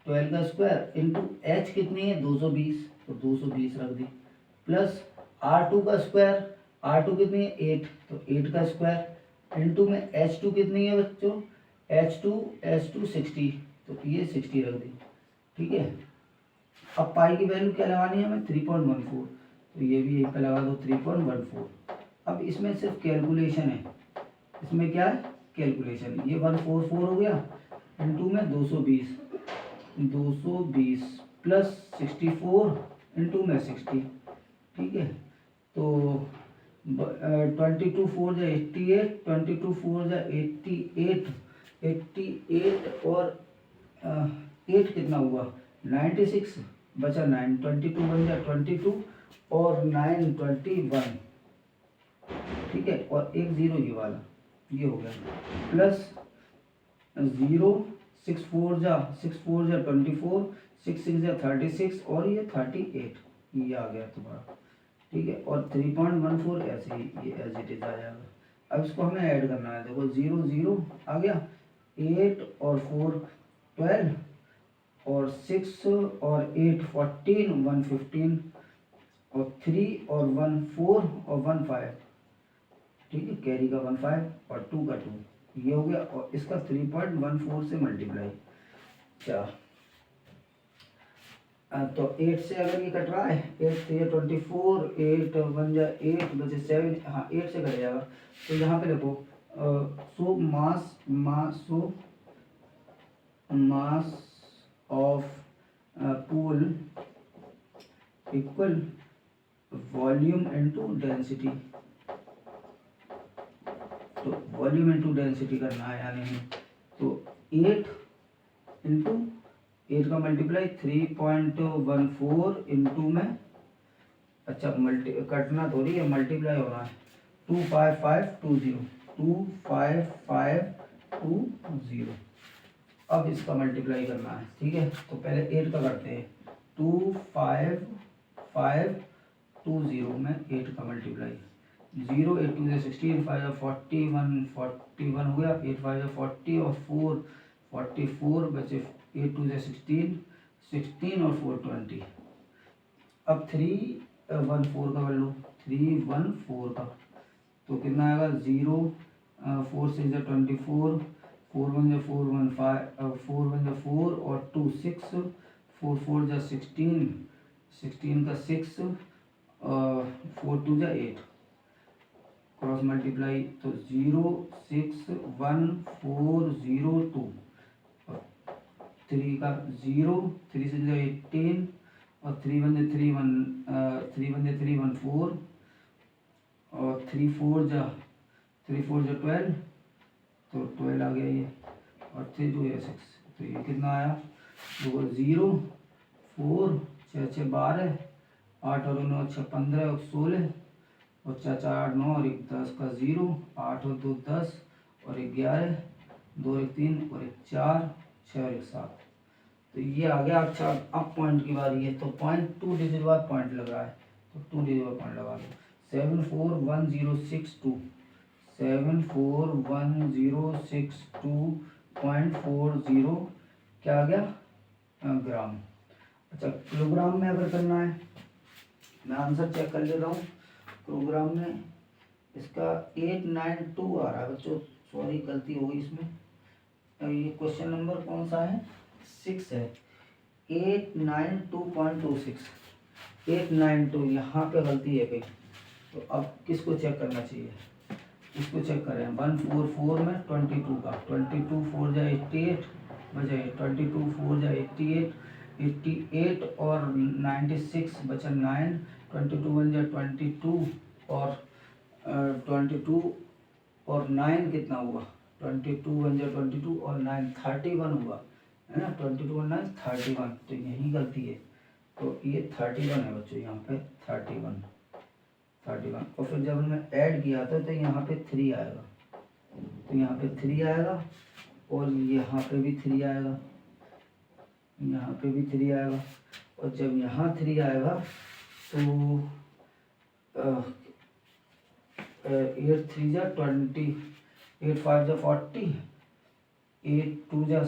12 का स्क्वायर इंटू H कितनी है 220, तो 220 रख दी, प्लस R2 का स्क्वायर, R2 कितनी है 8, तो 8 का स्क्वायर, इंटू में H2 कितनी है बच्चों, H2 60, तो ये 60 रख दी, ठीक है। अब पाई की वैल्यू क्या लगानी है हमें 3.14, तो ये भी यहीं पे लगा दो 3.14। अब इसमें सिर्फ कैलकुलेशन है, इसमें क्या है कैलकुलेशन, ये 144 हो गया, इंटू में 220 प्लस 64 इंटू में 60, ठीक है। तो 22 4 जा 88, 22 4 जा 88 और 8 कितना हुआ 96, बचा 9, 22 1 जा 22 और 9 21, ठीक है। और एक 0 ये वाला, ये हो गया, प्लस 0 6 4 जा 24, 6 6 जा 36, और ये 38, ये आ गया तुम्हारा, ठीक है। और 3.14 ऐसे ही ये एज इट इज आ जाएगा। अब इसको हमें ऐड करना है, देखो 0 0 आ गया, 8 और 4 12, और 6 और 8 14, 115, और 3 और 1 4 और 1 5, ठीक है। कैरी का 1 5 और 2 का 2, ये हो गया, और इसका 3.14 से मल्टीप्लाई। अच्छा, तो 8 से अगर ये कट रहा है, 8 से ये 24, 8 1 जा 8 बचे 7, हाँ 8 से कट जाएगा। तो यहाँ पे देखो so mass of pole equal volume into density, तो वॉल्यूम इनटू डेंसिटी करना है यानी, तो 8 इंटू 8 का मल्टीप्लाई 3.14 इंटू में, अच्छा कटना थोड़ी है, मल्टीप्लाई होना है, 25520। अब इसका मल्टीप्लाई करना है, ठीक है। तो पहले 8 का करते हैं, 25520 में 8 का मल्टीप्लाई, 0 8 2 16, 5 41 हो गया, 8 5 40 और 4 44 बचे, 8 2 16 और 4 20। अब 314 का कर लो, 314 का, तो कितना आएगा 0 4 6 24, 4 1 4 1 5, 4 1 4 और 2 6, 4 4 16, 16 का 6, 4 2 8, क्रॉस मल्टीप्लाई, तो 0 6 1 4 0 2, 3 का 0, 3 से 18, और 3 1 3 1 3 1 4, और 3 4 जा 12, तो 12 आ गया ये, और 3 2 6, तो ये कितना आया, 0 4 6 6 12, 8 और 9 6 15 और 16, और 4 4 8 9 और 1 10 का 0, 8 और 2 10 और 11, 2 और 1 3 और 1 4 6 और 1 7। तो ये आ गया। अच्छा अब पॉइंट की बारी है, तो पॉइंट 2 डिजिट बाद पॉइंट लग रहा है, तो 2 डिजिट बाद पॉइंट लगा दो। 741,062 741,062.40 क्या आ गया ग्राम। अच्छा किलोग्राम में अगर करना है, मैं आंसर चेक कर ले रहा हूँ। किलोग्राम में इसका 892 आ रहा है बच्चों, सॉरी गलती हो गई इसमें। ये क्वेश्चन नंबर कौन सा है, 6 है। 892.26 892, यहाँ पे गलती है कहीं। तो अब किसको चेक करना चाहिए, इसको चेक करें। 144 में 22 का 22 4 जा 88 बचा 22 4 जा 88 88 और 96 बचा 9 22 1 जा 22 और 22 और 9 कितना हुआ 22 1 जा 22 और 9 31 हुआ है ना। 22 और 9 31, तो यही गलती है। तो ये 31 है बच्चों, यहाँ पे 31 और फिर जब हमने ऐड किया था तो यहाँ पे 3 आएगा, तो यहाँ पे 3 आएगा और यहाँ पे भी 3 आएगा, यहाँ पे भी 3 आएगा। और जब यहाँ 3 आएगा तो 8 3 जा 20 8 5 जा 40 8 2 जा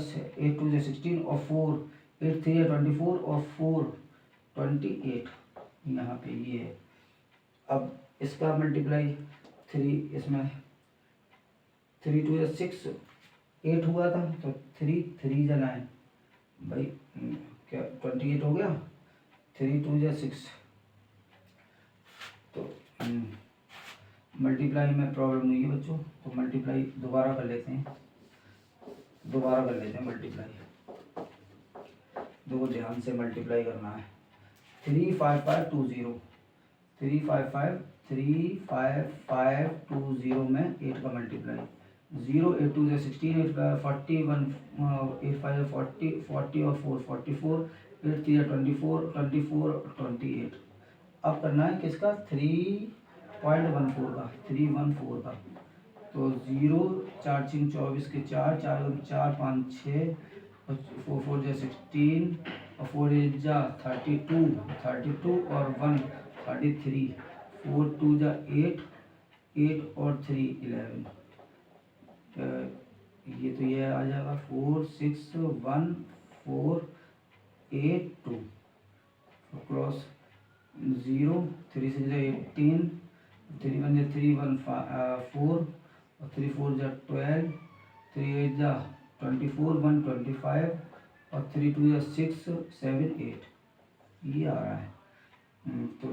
16 और 4 8 3 जा 24 और 4 28, यहाँ पे ये है। अब इसका मल्टीप्लाई 3 इसमें 3 2 जा 6 8 हुआ था, तो 3 3 जा 9 भाई क्या 28 हो गया। 3 2 जा 6, तो मल्टीप्लाई में प्रॉब्लम हुई है बच्चों, तो मल्टीप्लाई दोबारा कर लेते हैं मल्टीप्लाई। देखो ध्यान से मल्टीप्लाई करना है। 35520 35520 में 8 का मल्टीप्लाई 0 8 2 16 8 41 8 5 40 40 और 4 44 8 3 24 24 28। अब करना है किसका 3.14 का 314 का। तो 0 4 6 24 के 4 4 4 5 6 4 4 जा 16 और 4 8 जा 32 और 1 33 4 2 जा 8 8 और 3 11। ये तो ये आ जाएगा 4 6 1 4 8 2 क्रॉस 0 3 6 जा 18 3 1 जा 3 1 4 और 3 4 जा 12 3 8 जा 24 1 25 और 3 2 जा 6 7 8, ये आ रहा है। तो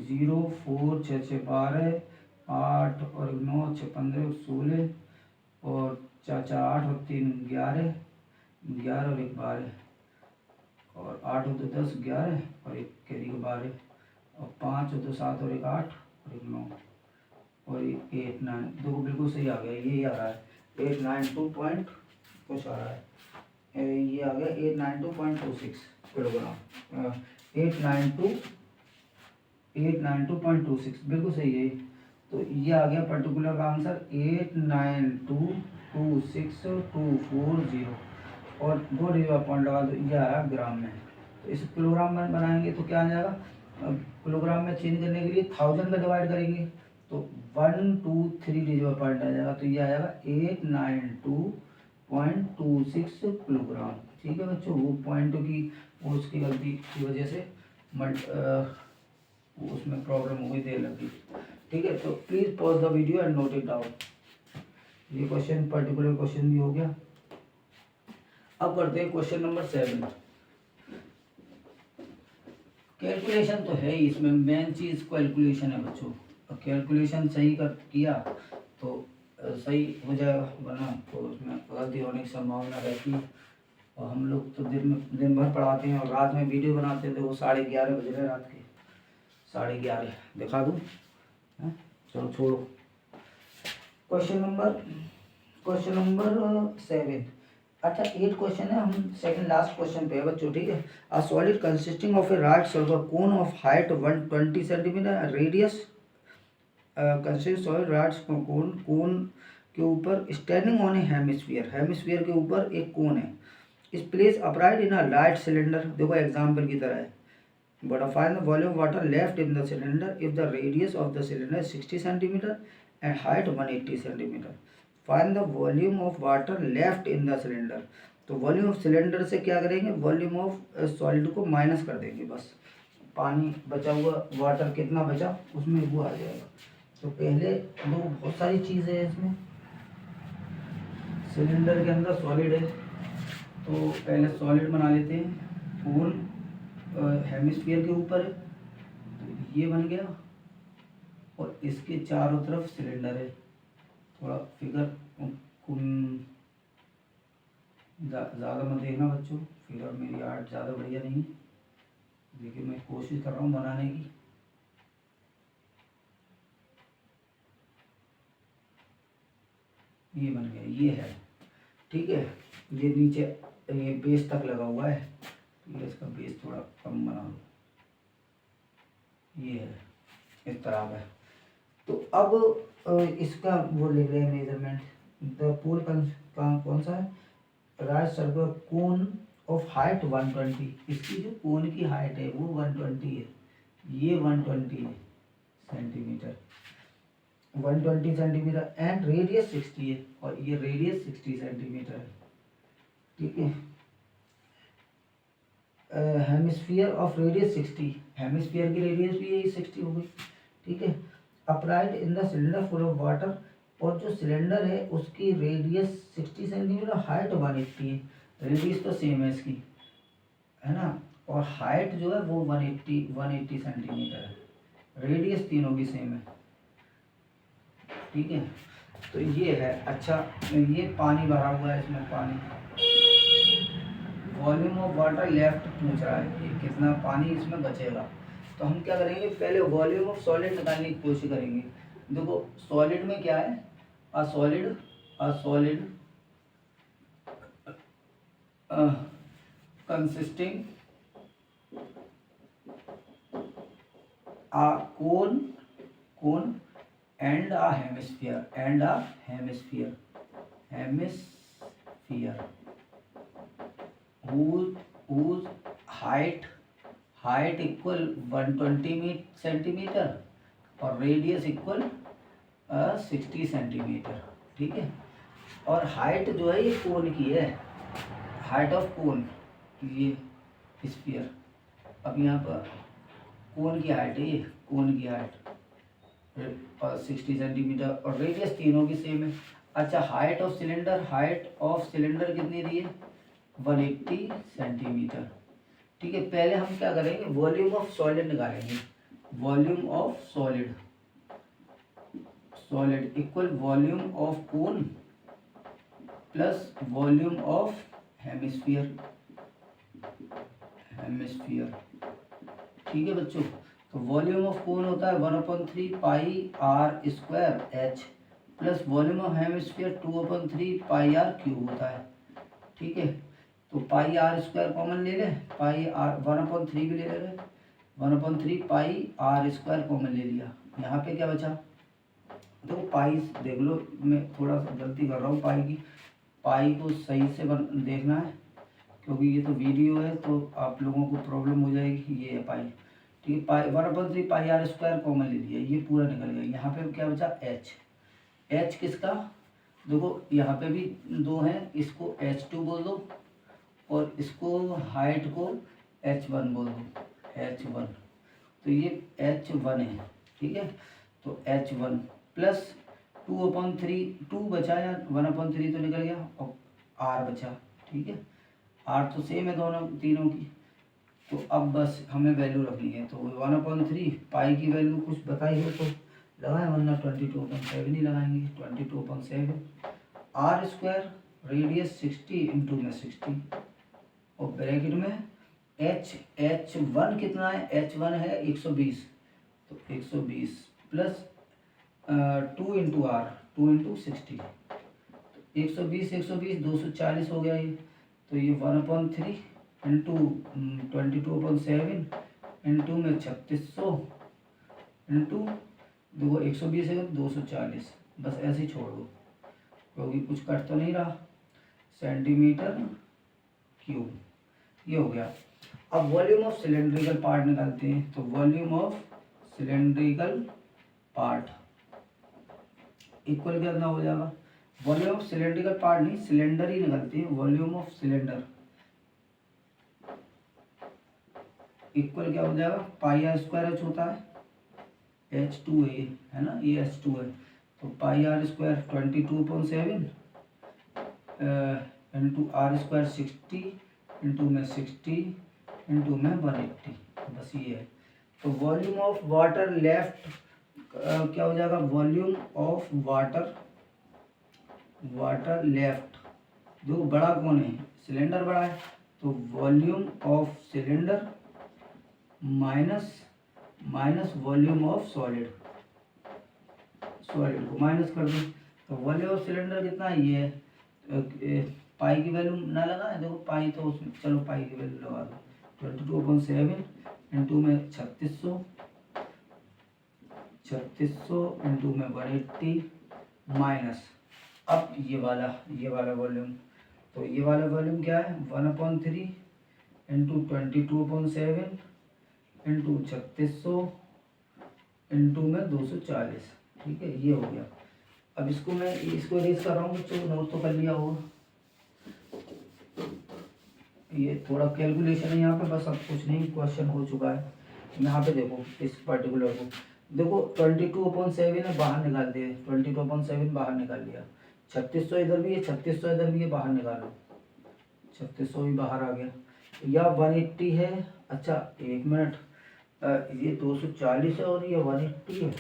0 4 6 6 12 8 और 9 6 15 16 और 4 4 8 और 3 11 11 और 1 12 और 8 और 2 10 11 और 1 कैरी का 12 और 5 और 2 7 और 1 8 और 1 9 और 8 9। देखो बिल्कुल सही आ गया, ये आ रहा है 892 पॉइंट कुछ आ रहा है, ये आ गया 892.26 किलोग्राम। 892.26 बिल्कुल सही है। तो ये आ गया पर्टिकुलर का आंसर 892.2624 और 2 डिजिट पॉइंट लगा दो, ये आया ग्राम में। तो इस किलोग्राम में बनाएंगे तो क्या आ जाएगा, किलोग्राम में चेंज करने के लिए 1000 का डिवाइड करेंगे तो 1 2 3 डिजिट पॉइंट आ जाएगा, तो ये आ जाएगा 892.26 किलोग्राम। ठीक है बच्चों, वो पॉइंटों की उसकी गलती की वजह से उसमें प्रॉब्लम हो गई, देर लगी। ठीक है, तो please pause the video and note it down. ये क्वेश्चन पर्टिकुलर क्वेश्चन भी हो गया। अब करते हैं क्वेश्चन नंबर 7। कैलकुलेशन तो है ही, इसमें मेन चीज़ कैलकुलेशन है बच्चों। कैलकुलेशन सही किया तो सही हो जाएगा, वरना तो उसमें गलती होने की संभावना रहती है। और हम लोग तो दिन भर पढ़ाते हैं और रात में वीडियो बनाते हैं, तो वो 11:30 बज रहे रात के 11:30 दिखा दूँ। चलो छोड़ो। Question number 7। अच्छा 8 क्वेश्चन है, हम सेकंड लास्ट क्वेश्चन पे है बच्चों। ठीक है, a solid consisting of a right circular cone of height 120 centimetre radius consist of right cone के ऊपर, standing on a hemisphere, hemisphere के ऊपर एक कोन है, is place upright in a light cylinder, देखो एग्जाम्पल की तरह है, but find the volume water left in the cylinder if the radius of the cylinder 60 centimetre and height 180 centimetre, find the volume of water left in the cylinder. तो volume of cylinder से क्या करेंगे, volume of solid को minus कर देंगे, बस पानी बचा हुआ, वाटर कितना बचा उसमें वो आ जाएगा। तो पहले दो बहुत सारी चीज़ें हैं इसमें, सिलेंडर के अंदर सॉलिड है, तो पहले सॉलिड बना लेते हैं, कोन हेमिस्फीयर के ऊपर है, तो ये बन गया, और इसके चारों तरफ सिलेंडर है। थोड़ा फिगर ज़्यादा मत देखना बच्चों, फिगर मेरी आर्ट ज़्यादा बढ़िया नहीं है, देखिए मैं कोशिश कर रहा हूँ बनाने की। ये बन गया, ये है, ठीक है। ये नीचे ये बेस तक लगा हुआ है, ये इसका बेस थोड़ा कम बना दो, ये है इस तरह का। तो अब इसका वो ले रहे हैं मेजरमेंट, द पोल कौन सा है, right circular cone of height 120, इसकी जो कोन की हाइट है वो 120 है, ये 120 है सेंटीमीटर, 120 सेंटीमीटर, एंड रेडियस 60 है, और ये रेडियस 60 सेंटीमीटर है, ठीक है। हेमिस्फीयर ऑफ रेडियस 60, हेमिस्फीयर की रेडियस भी यही 60 हो गई, ठीक है। Upright in the cylinder full of water, और जो सिलेंडर है उसकी रेडियस 60 सेंटीमीटर, हाइट 180 है, रेडियस तो सेम है इसकी, है ना, और हाइट जो है वो 180 सेंटीमीटर है, रेडियस तीनों की सेम है, ठीक है। तो ये है। अच्छा, ये पानी भरा हुआ है, इसमें पानी, वॉल्यूम ऑफ वाटर लेफ्ट पूछ रहा है, ये कितना पानी इसमें बचेगा। तो हम क्या करेंगे, पहले वॉल्यूम ऑफ सॉलिड निकालने की कोशिश करेंगे। देखो सॉलिड में क्या है, a solid consisting a cone and a hemisphere whose height equal 120 centimetre और रेडियस इक्वल 60 सेंटीमीटर, ठीक है। और हाइट जो है ये कोन की है, हाइट ऑफ कोन, ये स्फीयर, अब यहाँ पर कोन की हाइट है, ये कोन की हाइट और 60 सेंटीमीटर, और रेडियस तीनों की सेम है। अच्छा, हाइट ऑफ सिलेंडर कितनी दी है, 180 सेंटीमीटर, ठीक है। पहले हम क्या करेंगे, वॉल्यूम ऑफ सॉलिड निकालेंगे, volume of solid equal volume of cone plus volume of hemisphere, ठीक है बच्चों। तो वॉल्यूम ऑफ कोन होता है 1/3 pi are square H, plus volume of hemisphere 2/3 pi R cube होता है, ठीक है। तो पाई आर स्क्वायर कॉमन ले लें, पाई आर 1/3 भी ले ले रहे, 1/3 पाई आर स्क्वायर कॉमन ले लिया, यहाँ पे क्या बचा, तो पाई देख लो, मैं थोड़ा सा गलती कर रहा हूँ, पाई को सही से देखना है, क्योंकि ये तो वीडियो है तो आप लोगों को प्रॉब्लम हो जाएगी। ये है पाई, ठीक है, पाई 1/3 पाई आर स्क्वायर कॉमन ले लिया, ये पूरा निकल गया। यहाँ पे क्या बचा, एच किसका, देखो यहाँ पे भी दो हैं, इसको H2 बोल दो और इसको हाइट को H1 बोल दो, H1, तो ये H1 है, ठीक है। तो H1 प्लस 2/3, 2 बचा या 1/3 तो निकल गया, और R बचा, ठीक है। R तो सेम है दोनों तीनों की, तो अब बस हमें वैल्यू रखनी है। तो 1/3 पाई की वैल्यू कुछ बताई हो तो लगाएं, वरना 22.7 ही लगाएंगे, 22.7। आर स्क्वायर रेडियस 60 इंटू में 60, और ब्रैकेट में H1 कितना है, H1 है 120, तो 120 प्लस 2 इंटू R, 2 इंटू 60, 120 240 हो गया ये। तो ये 1/3 इंटू 22.7 इंटू में 3600 इंटू देखो 120 है 240, बस ऐसे ही छोड़ दो, क्योंकि कुछ कट तो नहीं रहा, सेंटीमीटर क्यूब, ये हो गया। अब वॉल्यूम ऑफ सिलेंड्रिकल पार्ट निकालते हैं, तो volume of cylindrical part equal कितना हो जाएगा, वॉल्यूम ऑफ सिलेंड्रिकल पार्ट नहीं, सिलेंडर ही निकालते हैं, वॉल्यूम ऑफ सिलेंडर इक्वल क्या हो जाएगा, पाई आर स्क्वायर एच होता है, H2A है ना, ये H2 है, तो pi are square 22.7 into R square 60 into में 60 इंटू में 180, बस ये है। तो वॉल्यूम ऑफ वाटर लेफ्ट क्या हो जाएगा, वॉल्यूम ऑफ वाटर लेफ्ट, जो बड़ा कौन है, सिलेंडर बड़ा है, तो volume of cylinder minus volume of solid को माइनस कर दो, तो वॉल्यूम ऑफ सिलेंडर कितना है, ये पाई की वैल्यू ना लगा है, देखो पाई तो उसमें, चलो पाई की वैल्यू लगा दो, 22.7 इंटू में 3600 इंटू में 180 माइनस, अब ये वाला वॉल्यूम, तो ये वाला वॉल्यूम क्या है, 1/3 इंटू 22.7 इंटू 3600 इंटू में 240, ठीक है, ये हो गया। अब इसको मैं इसको इरेज कर रहा हूँ बच्चों, नोट तो कर लिया होगा, ये थोड़ा कैलकुलेशन है यहाँ पे, बस अब कुछ नहीं, क्वेश्चन हो चुका है। यहाँ पे देखो इस पर्टिकुलर को देखो, 22/7 है, बाहर निकाल दिए, 22/7 बाहर निकाल लिया, 3600 इधर भी है, 3600 इधर भी है, बाहर निकालो, 3600 भी बाहर आ गया, या 180 है, अच्छा एक मिनट, ये 240 है और ये 180 है,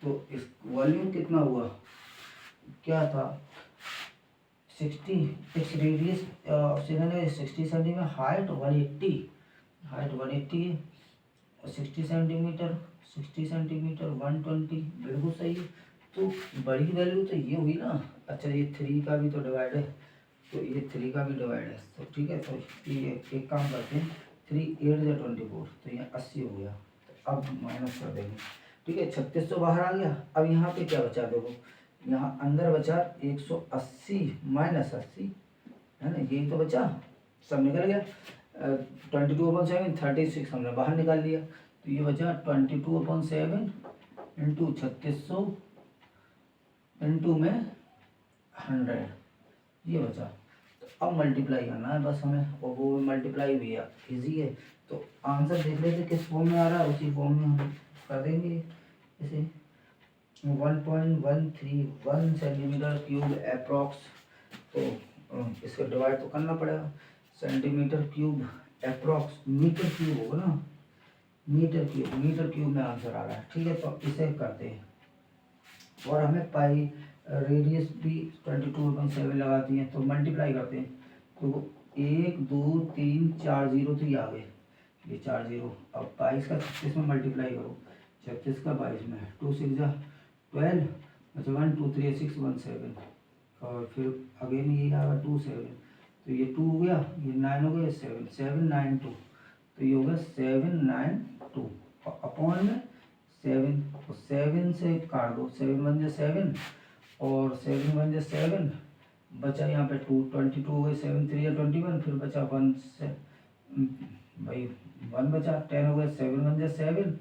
तो इस वॉल्यूम कितना हुआ, क्या था 60, इस रेडियस सिलेंडर 60 सेंटीमीटर, हाइट 180 है, 60 सेंटीमीटर 120, बिल्कुल सही है। तो बड़ी वैल्यू तो ये हुई ना, अच्छा ये 3 का भी तो डिवाइड है, तो ये 3 का भी डिवाइड है, तो ठीक है, तो ये एक काम करते हैं, 3 8 या 24, तो ये 80 हो गया, तो अब माइनस कर देंगे, ठीक है, 3600 बाहर आ गया। अब यहाँ पे क्या बचा, देखो यहाँ अंदर बचा 180 माइनस 80, है ना, यही तो बचा, सब निकल गया, 22/7 36 हमने बाहर निकाल लिया, तो ये बचा 22/7 इंटू 3600 इंटू में 100, ये बचा। तो अब मल्टीप्लाई करना है बस हमें, और वो मल्टीप्लाई भी है, ईजी है, तो आंसर देख लेते किस फॉर्म में आ रहा है, उसी फॉर्म में हम कर देंगे इसे, 1.131 सेंटीमीटर क्यूब अप्रॉक्स, तो इसको डिवाइड तो करना पड़ेगा, centimetre cube approx, metre cube होगा ना, मीटर क्यूब में आंसर आ रहा है, ठीक है, तो इसे करते हैं, और हमें पाई रेडियस भी 22/7 लगाती हैं, तो मल्टीप्लाई करते हैं, तो 1 2 3 4 0, तो ये आ गए, ये 4 0, अब 22 का 36 में मल्टीप्लाई करो, 36 का 22 में, 2 6 जा 12, अच्छा 1 2 3 6 1 7, और फिर अगेन ये आएगा 2 7, तो ये 2 हो गया, ये 9 हो गया, 7 7 9 2, तो ये होगा 7 9 2, और अपॉन में 7, तो 7 से काट दो, 7 1 जा 7 और 7 1 जा 7, बचा यहाँ पे 2 22 हो गए, 7 3 या 21, फिर बचा 1 से भाई 1 बचा, 10 हो गया, 7 1 जा 7,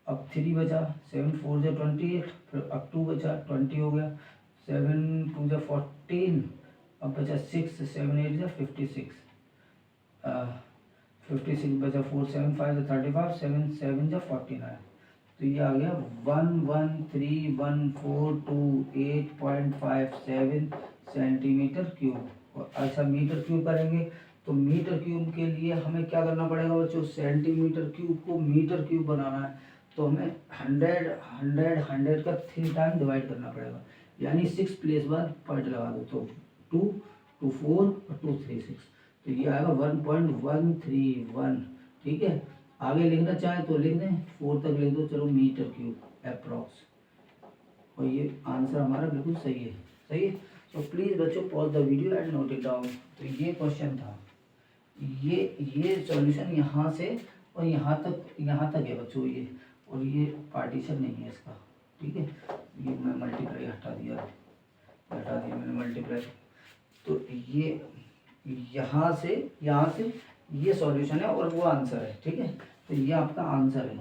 अब 3 बचा, 7 4 जा 28, फिर अब 2 बचा, 20 हो गया, 7 2 जा 14, अब बचा 6 7 8 जा 56, 56 बचा, 4 7 5 जा 35, 7 7 जा 49, तो ये आ गया 1131428.57 सेंटीमीटर क्यूब। और अच्छा मीटर क्यूब करेंगे, तो मीटर क्यूब के लिए हमें क्या करना पड़ेगा बच्चों, सेंटीमीटर क्यूब को मीटर क्यूब बनाना है, तो हमें 100 का 3 टाइम डिवाइड करना पड़ेगा, यानी 6 प्लेस बाद पॉइंट लगा दो, तो 2 2 4 और 2 3 6, तो ये आएगा 1.131, ठीक है। आगे लिखना चाहे तो लिख दें, 4 तक लिख दो, चलो मीटर क्यूब अप्रॉक्स, और ये आंसर हमारा बिल्कुल सही है, सही है। तो प्लीज़ बच्चों pause the video and note it down. तो ये क्वेश्चन था, ये सॉल्यूशन यहाँ से और यहाँ तक है बच्चों, ये और ये पार्टीशन नहीं है इसका, ठीक है, ये मैं मल्टीप्लाई हटा दिया, हटा दिया मैंने मल्टीप्लाई। तो ये यहाँ से ये सॉल्यूशन है और वो आंसर है, ठीक है। तो ये आपका आंसर है।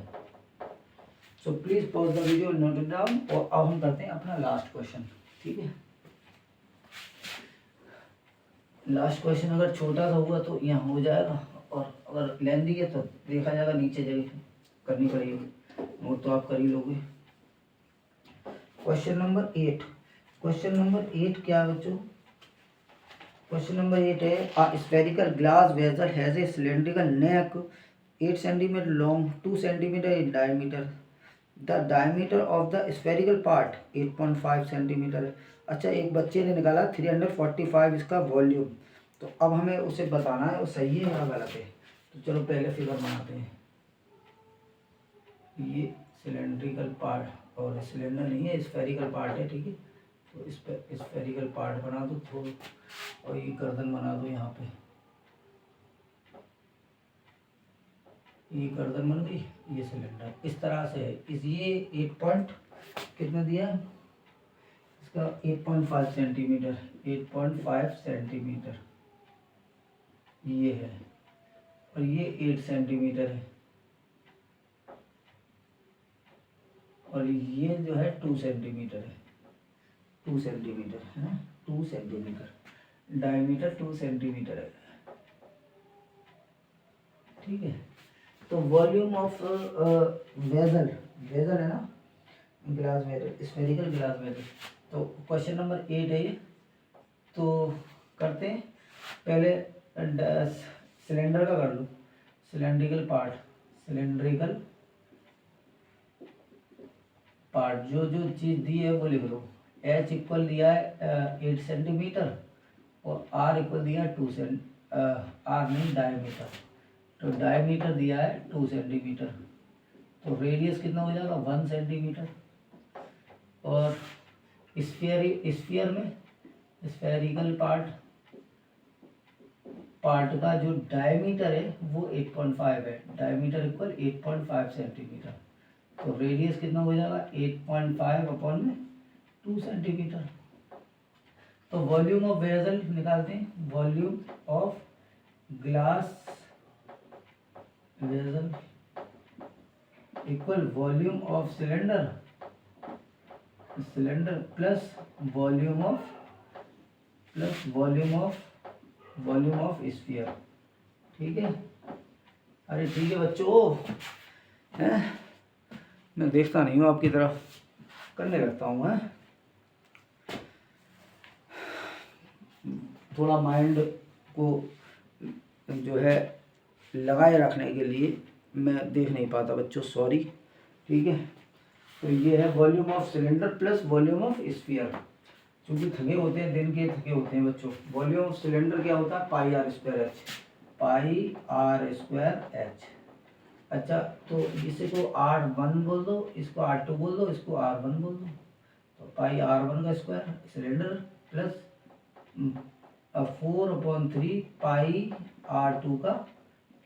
So please pause the video, note it down. और अब हम करते हैं अपना लास्ट क्वेश्चन, ठीक है। लास्ट क्वेश्चन अगर छोटा सा हुआ तो यहाँ हो जाएगा, और अगर लेंथी है तो देखा जाएगा, नीचे जगह करनी पड़ेगी, नोट तो आप कर ही लोगे। Question number 8। क्वेश्चन नंबर 8 क्या है बच्चों? क्वेश्चन नंबर 8 है, a spherical glass vessel has a cylindrical neck 8 centimetre long, 2 centimetre in diameter. The diameter of the spherical part 8.5 centimetre है। अच्छा, एक बच्चे ने निकाला 345 इसका वॉल्यूम। तो अब हमें उसे बताना है वो सही है या गलत है। तो चलो पहले फिगर बनाते हैं। ये सिलेंड्रिकल पार्ट, और सिलेंडर नहीं है, स्फेरिकल पार्ट है, ठीक है। तो इस पर स्फेरिकल पार्ट बना दो थोड़ा, और ये गर्दन बना दो यहाँ पे, ये गर्दन बन गई, ये सिलेंडर इस तरह से है। इस ये 8 पॉइंट कितना दिया इसका, 8.5 सेंटीमीटर, 8.5 सेंटीमीटर ये है, और ये 8 सेंटीमीटर है, और ये जो है 2 सेंटीमीटर है, 2 सेंटीमीटर है ना, 2 सेंटीमीटर डायमीटर, 2 सेंटीमीटर है, ठीक है। तो वॉल्यूम ऑफ वेसल, वेसल है ना, glass vessel, spherical glass vessel. तो क्वेश्चन नंबर 8 है ये। तो करते हैं पहले सिलेंडर का कर लो, सिलेंड्रिकल पार्ट, सिलेंड्रिकल पार्ट जो जो चीज़ दी है वो लिख लो। एच इक्वल दिया है 8 सेंटीमीटर, और आर इक्वल दिया है 2 आर नहीं डायमीटर, तो डायमीटर दिया है 2 सेंटीमीटर, तो रेडियस कितना हो जाएगा 1 सेंटीमीटर। और स्फीयर में स्फेरिकल पार्ट का जो डायमीटर है वो 8.5 है, डायमीटर इक्वल 8.5 सेंटीमीटर, तो रेडियस कितना हो जाएगा 8.5 अपॉन में 2 सेंटीमीटर। तो वॉल्यूम ऑफ वेसल निकालते हैं, volume of glass vessel equal volume of cylinder plus volume of sphere, ठीक है। अरे ठीक है बच्चों, हैं मैं देखता नहीं हूँ आपकी तरफ, करने लगता हूँ। है थोड़ा माइंड को जो है लगाए रखने के लिए मैं देख नहीं पाता बच्चों, सॉरी, ठीक है। तो ये है volume of cylinder plus volume of sphere. क्योंकि थके होते हैं, दिन के थके होते हैं बच्चों। वॉल्यूम ऑफ सिलेंडर क्या होता है, pi are square h, pi are square h. अच्छा, तो इसे को R1 बोल दो, इसको R2 बोल दो, इसको R1 बोल दो। तो पाई R1 का स्क्वायर सिलेंडर प्लस 4/3 पाई R2 का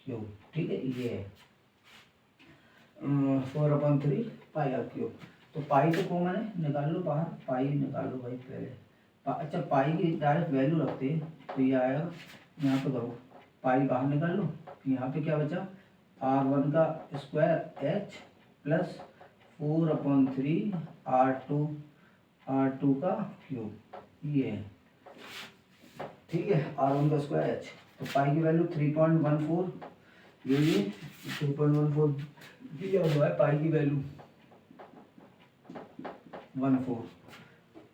क्यूब, ठीक है। ये है 4/3 पाई आर क्यूब। तो पाई तो कॉमन है, निकाल लो बाहर, पाई निकाल लो भाई पहले। अच्छा, पाई की डायरेक्ट वैल्यू रखते हैं, तो ये आएगा, यहाँ पे करो पाई बाहर निकाल लो, तो यहाँ पे क्या बचा R1 का स्क्वायर एच प्लस 4/3 R2 का क्यूब, ये है, ठीक है। R1 का स्क्वायर एच, तो पाई की वैल्यू 3.14, ये 3.14 दिया हुआ है, पाई की वैल्यू 14।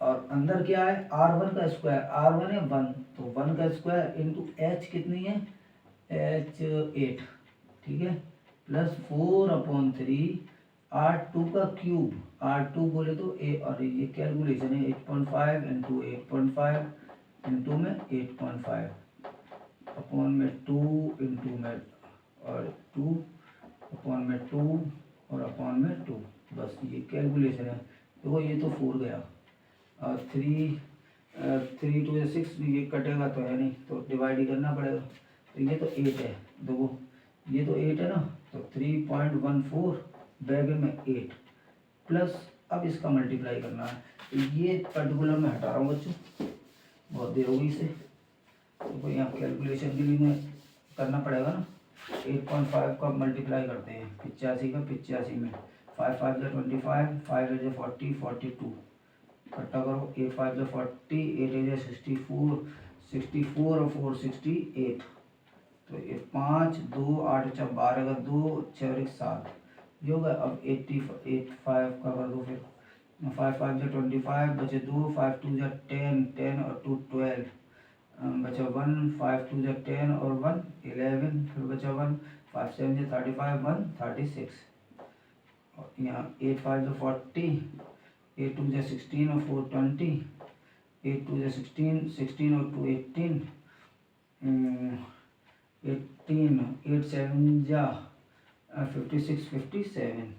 और अंदर क्या है, R1 का स्क्वायर, R1 है 1, तो 1 का स्क्वायर इंटू एच कितनी है, एच 8, ठीक है, प्लस 4/3 R2 का क्यूब, R2 बोले तो ए, और ये कैलकुलेशन है 8.5 इंटू 8.5 इंटू में 8.5 अपॉन में 2 इंटू में, और 2 अपॉन में 2 और अपॉन में 2, बस ये कैलकुलेशन है। देखो ये तो 4 गया, और 3 2 6, ये कटेगा तो है नहीं, तो डिवाइड ही करना पड़ेगा। तो ये तो 8 है, देखो ये तो 8 है ना, तो 3.14 बैग में 8 प्लस अब इसका मल्टीप्लाई करना है। तो ये पर्टिकुलर मैं हटा रहा हूँ बच्चों, बहुत देर होगी इसे, तो यहाँ कैलकुलेशन के लिए मैं करना पड़ेगा ना। 8.5 का मल्टीप्लाई करते हैं 85 का 85 में, 5 5 जो 25, 5 8 जो 40, 42 इकट्ठा करो, 8 5 जो 40, 8 8 जो 64, 64 और 4 68। तो ये 5 2 8 अच्छा 12 का 2 6 और 1 7 ये होगा। अब 85 का कर दो फिर, 5 5 जो 25 बचे 2, 5 2 जो 10, 10 और 2 12 बचा 1, 5 2 जो 10 और 1 11, फिर बचा 1, 5 7 जो 35, 1 36। और यहाँ 8 5 जो 40, 8 2 जो 16 और 4 20, 8 2 जो 16, 16 और 2 18, 18 8 7 जा 56 57।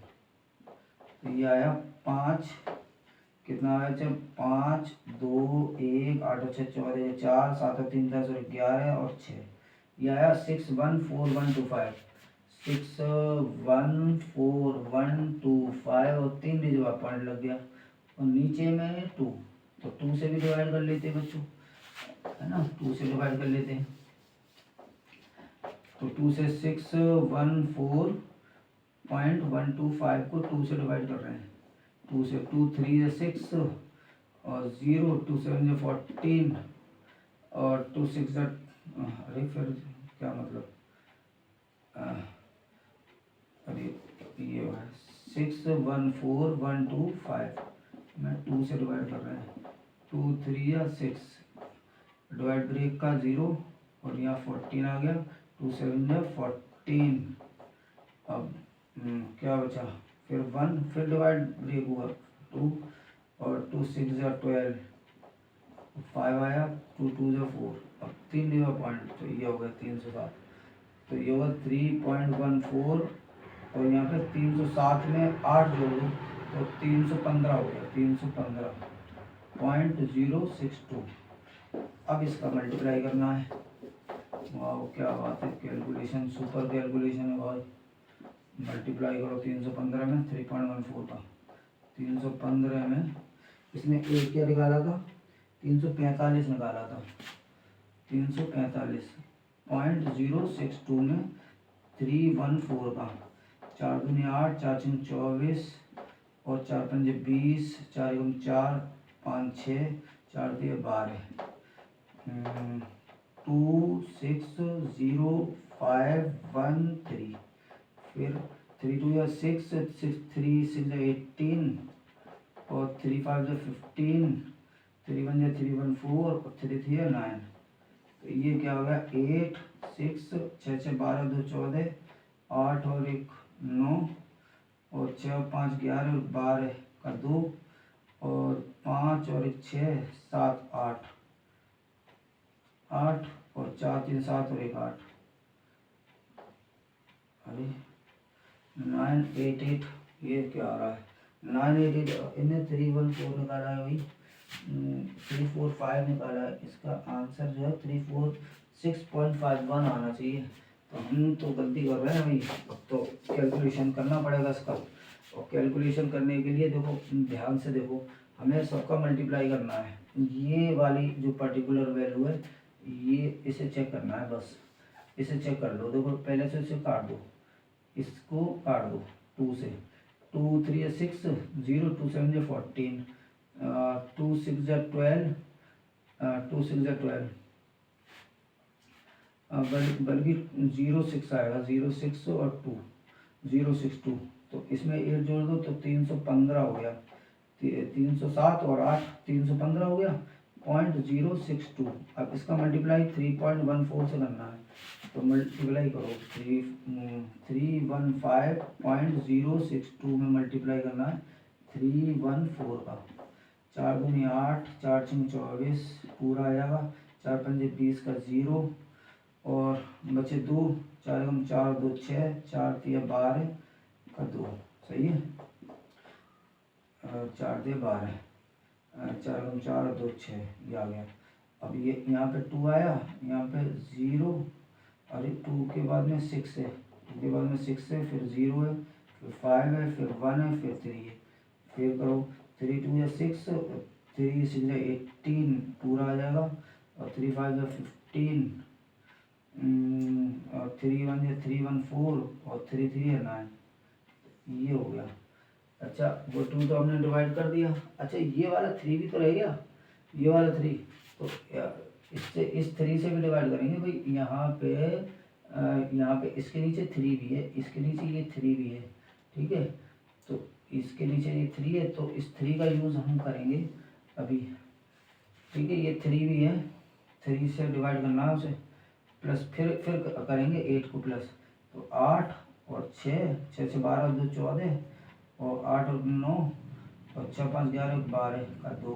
तो ये आया 5, कितना आया जब 5 2 1 8 6 14 4 7 3 10 और 11 और 6। ये आया 6 1 4 1 2 5, 6 1 4 1 2 5 और 3 डिजिट पॉइंट लग गया। और नीचे में 2, तो 2 से भी डिवाइड कर लेते हैं बच्चों, है ना, 2 से डिवाइड कर लेते हैं। तो 2 से 6 1 4 0.125 को 2 से डिवाइड कर रहे हैं। 2 से 2 3 6 और 0 2 7 जो 14 और 2 6 अरे फिर क्या मतलब, अरे ये 6 1 4 1 2 5 में 2 से डिवाइड कर रहे हैं। 2 3 या 6 डिवाइड ब्रेक का 0 और यहाँ 14 आ गया, 2 7 जो 14। अब क्या बचा, फिर 1, फिर डिवाइड ब्रेक हुआ 2 और 2 6 जो 12, 5 आया, 2 2 जो 4। अब 3 डिजिट पॉइंट, तो ये होगा 307। तो ये होगा 3.14 और यहाँ पे 307 में 8 जोड़ दो तो 315 हो गया, 315.062। अब इसका मल्टीप्लाई करना है। वाह क्या बात है, कैलकुलेशन सुपर कैलकुलेशन है भाई। मल्टीप्लाई करो 315 में 3.14 का, 315 में इसने एक क्या निकाला था, 345 निकाला था, 345.062 में 314 का, 4 दूनी 8, 4 6 24 और 4 5 20, 4 1 4 5 6, 4 3 12, 260513। फिर 3 2 या 6 6 3 6 18 और 3 5 जो 15, 3 1 जो 3 1 4 और 3 3 या 9। तो ये क्या हो गया 8 6 6 6 12 2 14, 8 और 1 9 और 6 और 5 11 और 12 का 2 और 5 और 1 6 7 8 8 और 4 3 7 और 1 8। अरे 988 ये क्या आ रहा है, 988 इन्हें 314 निकाला है भाई, 345 निकाला है। इसका आंसर जो है 346.51 आना चाहिए। तो हम तो गलती कर रहे हैं भाई, अब तो कैलकुलेशन करना पड़ेगा इसका। और कैलकुलेशन करने के लिए देखो ध्यान से देखो, हमें सबका मल्टीप्लाई करना है। ये वाली जो पर्टिकुलर वैल्यू है ये इसे चेक करना है, बस इसे चेक कर लो। देखो पहले से इसे काट दो, इसको काट दो 2 से, 2 3 या 6 0 2 7 जो 14, 2 6 जो 12, 2 6 जो 12 बल्कि 0 6 आएगा, 0 6 और 2 0 6 2। तो इसमें 8 जोड़ दो तो 315 हो गया, 307 और 8 315 हो गया 0.062। अब इसका मल्टीप्लाई 3.14 से करना है, तो मल्टीप्लाई करो 315.062 में मल्टीप्लाई करना है 314 का। 4 दूनी 8, 4 6 24 पूरा आ जाएगा, 4 5 20 का 0 और बचे 2, 4 1 4 2 6, 4 3 12 का 2, सही है, 4 3 12, 4 1 4 2 6 ये आ गया। अब ये यहाँ पे 2 आया, यहाँ पे 0, अरे 2 के बाद में 6 है, 2 के बाद में 6 है, फिर 0 है, फिर 5 है, फिर 1 है, फिर 3 है, फिर करो 3 2 या 6, 3 6 या 18 पूरा आ जाएगा, और 3 5 या 15, और 3 1 या 3 1 4, और 3 3 या 9, ये हो गया। अच्छा वो 2 तो हमने डिवाइड कर दिया। अच्छा ये वाला 3 भी तो रह गया, ये वाला 3, तो इससे इस 3 से भी डिवाइड करेंगे भाई। यहाँ पे इसके नीचे 3 भी है, इसके नीचे ये 3 भी है, ठीक है। तो इसके नीचे ये 3 है, तो इस 3 का यूज़ हम करेंगे अभी, ठीक है। ये 3 भी है, 3 से डिवाइड करना है उसे, प्लस फिर करेंगे 8 को प्लस, तो 8 और 6, 6 से 12 2 14, और 8 और 9, और 6 5 11 12 का 2,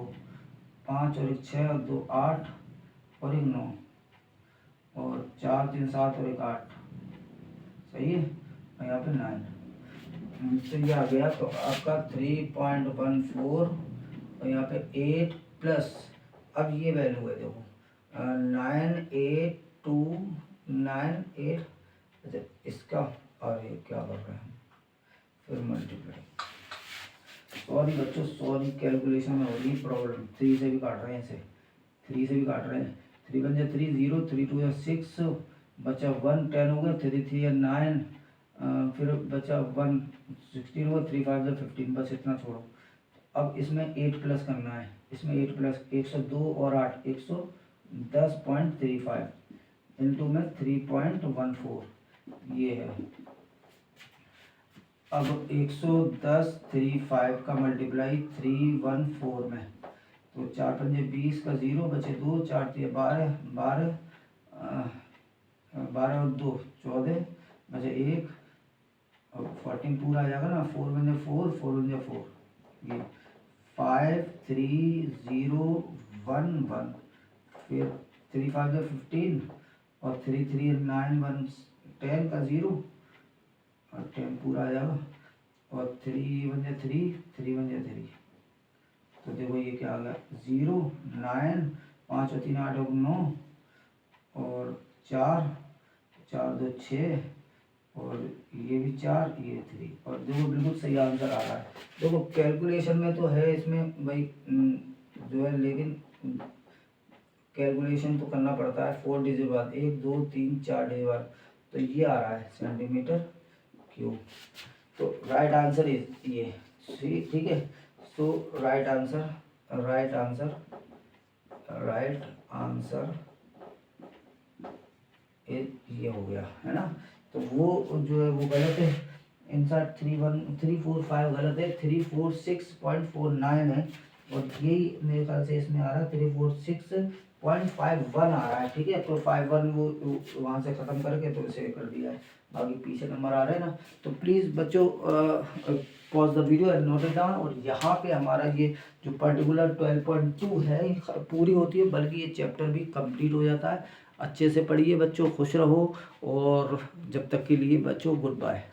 5 और 1 6 और 2 8 और 1 9, और 4 3 7 और 1 8, सही है। और यहाँ पे 9, तो ये आ गया। तो आपका 3.14, और यहाँ पे 8 प्लस, अब ये वैल्यू है देखो 98298। अच्छा इसका, और ये क्या कर रहे हैं फिर मल्टीप्लाई, सॉरी बच्चों सॉरी, कैलकुलेशन में हो रही प्रॉब्लम। 3 से भी काट रहे हैं इसे, 3 से भी काट रहे हैं। 3 1 या 3 0, 3 2 या 6, बचा 1 10 हो गया, 3 3 या 9, फिर बचा 1 16 हुआ, 3 5 या 15, बस इतना छोड़ो। अब इसमें 8 प्लस करना है, इसमें 8 प्लस 102 और 8 110.35 इंटू में 3.14, ये है। अब 110.35 का मल्टीप्लाई 314 में, तो 4 पंजे 20 का 0 बचे 2, 4 3 12 12, 12 और 2 14 बचे 1, और 14 पूरा आ जाएगा ना। 4 पंजे 4, 4 पंजे 4, ये 53011, फिर 3 5 या 15, और 3 3 9 1 10 का 0, और 10 पूरा आ जाएगा, और 3 1 या 3, 3 1 या 3, तो देखो ये क्या आ गया 0 9, 5 और 3 8 और 9, और 4 4 2 6, और ये भी 4, ये 3, और देखो बिल्कुल सही आंसर आ रहा है। देखो कैलकुलेशन में तो है इसमें भाई जो है, लेकिन कैलकुलेशन तो करना पड़ता है 4 डिजिट बाद, 1 2 3 4 डिजिट बाद, तो ये आ रहा है सेंटीमीटर क्यूब। तो राइट आंसर इज ये, ठीक है। सो राइट आंसर ये हो गया है ना। तो वो जो है वो गलत है, आंसर 3 गलत है, 346.49 है, और यही मेरे ख्याल से इसमें आ रहा है 346.51 आ रहा है, ठीक है। तो 51 वो वहाँ से ख़त्म करके तो इसे कर दिया है, बाकी पीछे नंबर आ रहे हैं ना। तो प्लीज़ बच्चों pause the video and note it down. और यहाँ पे हमारा ये जो पर्टिकुलर 12.2 है पूरी होती है, बल्कि ये चैप्टर भी कंप्लीट हो जाता है। अच्छे से पढ़िए बच्चों, खुश रहो, और जब तक के लिए बच्चों गुड बाय।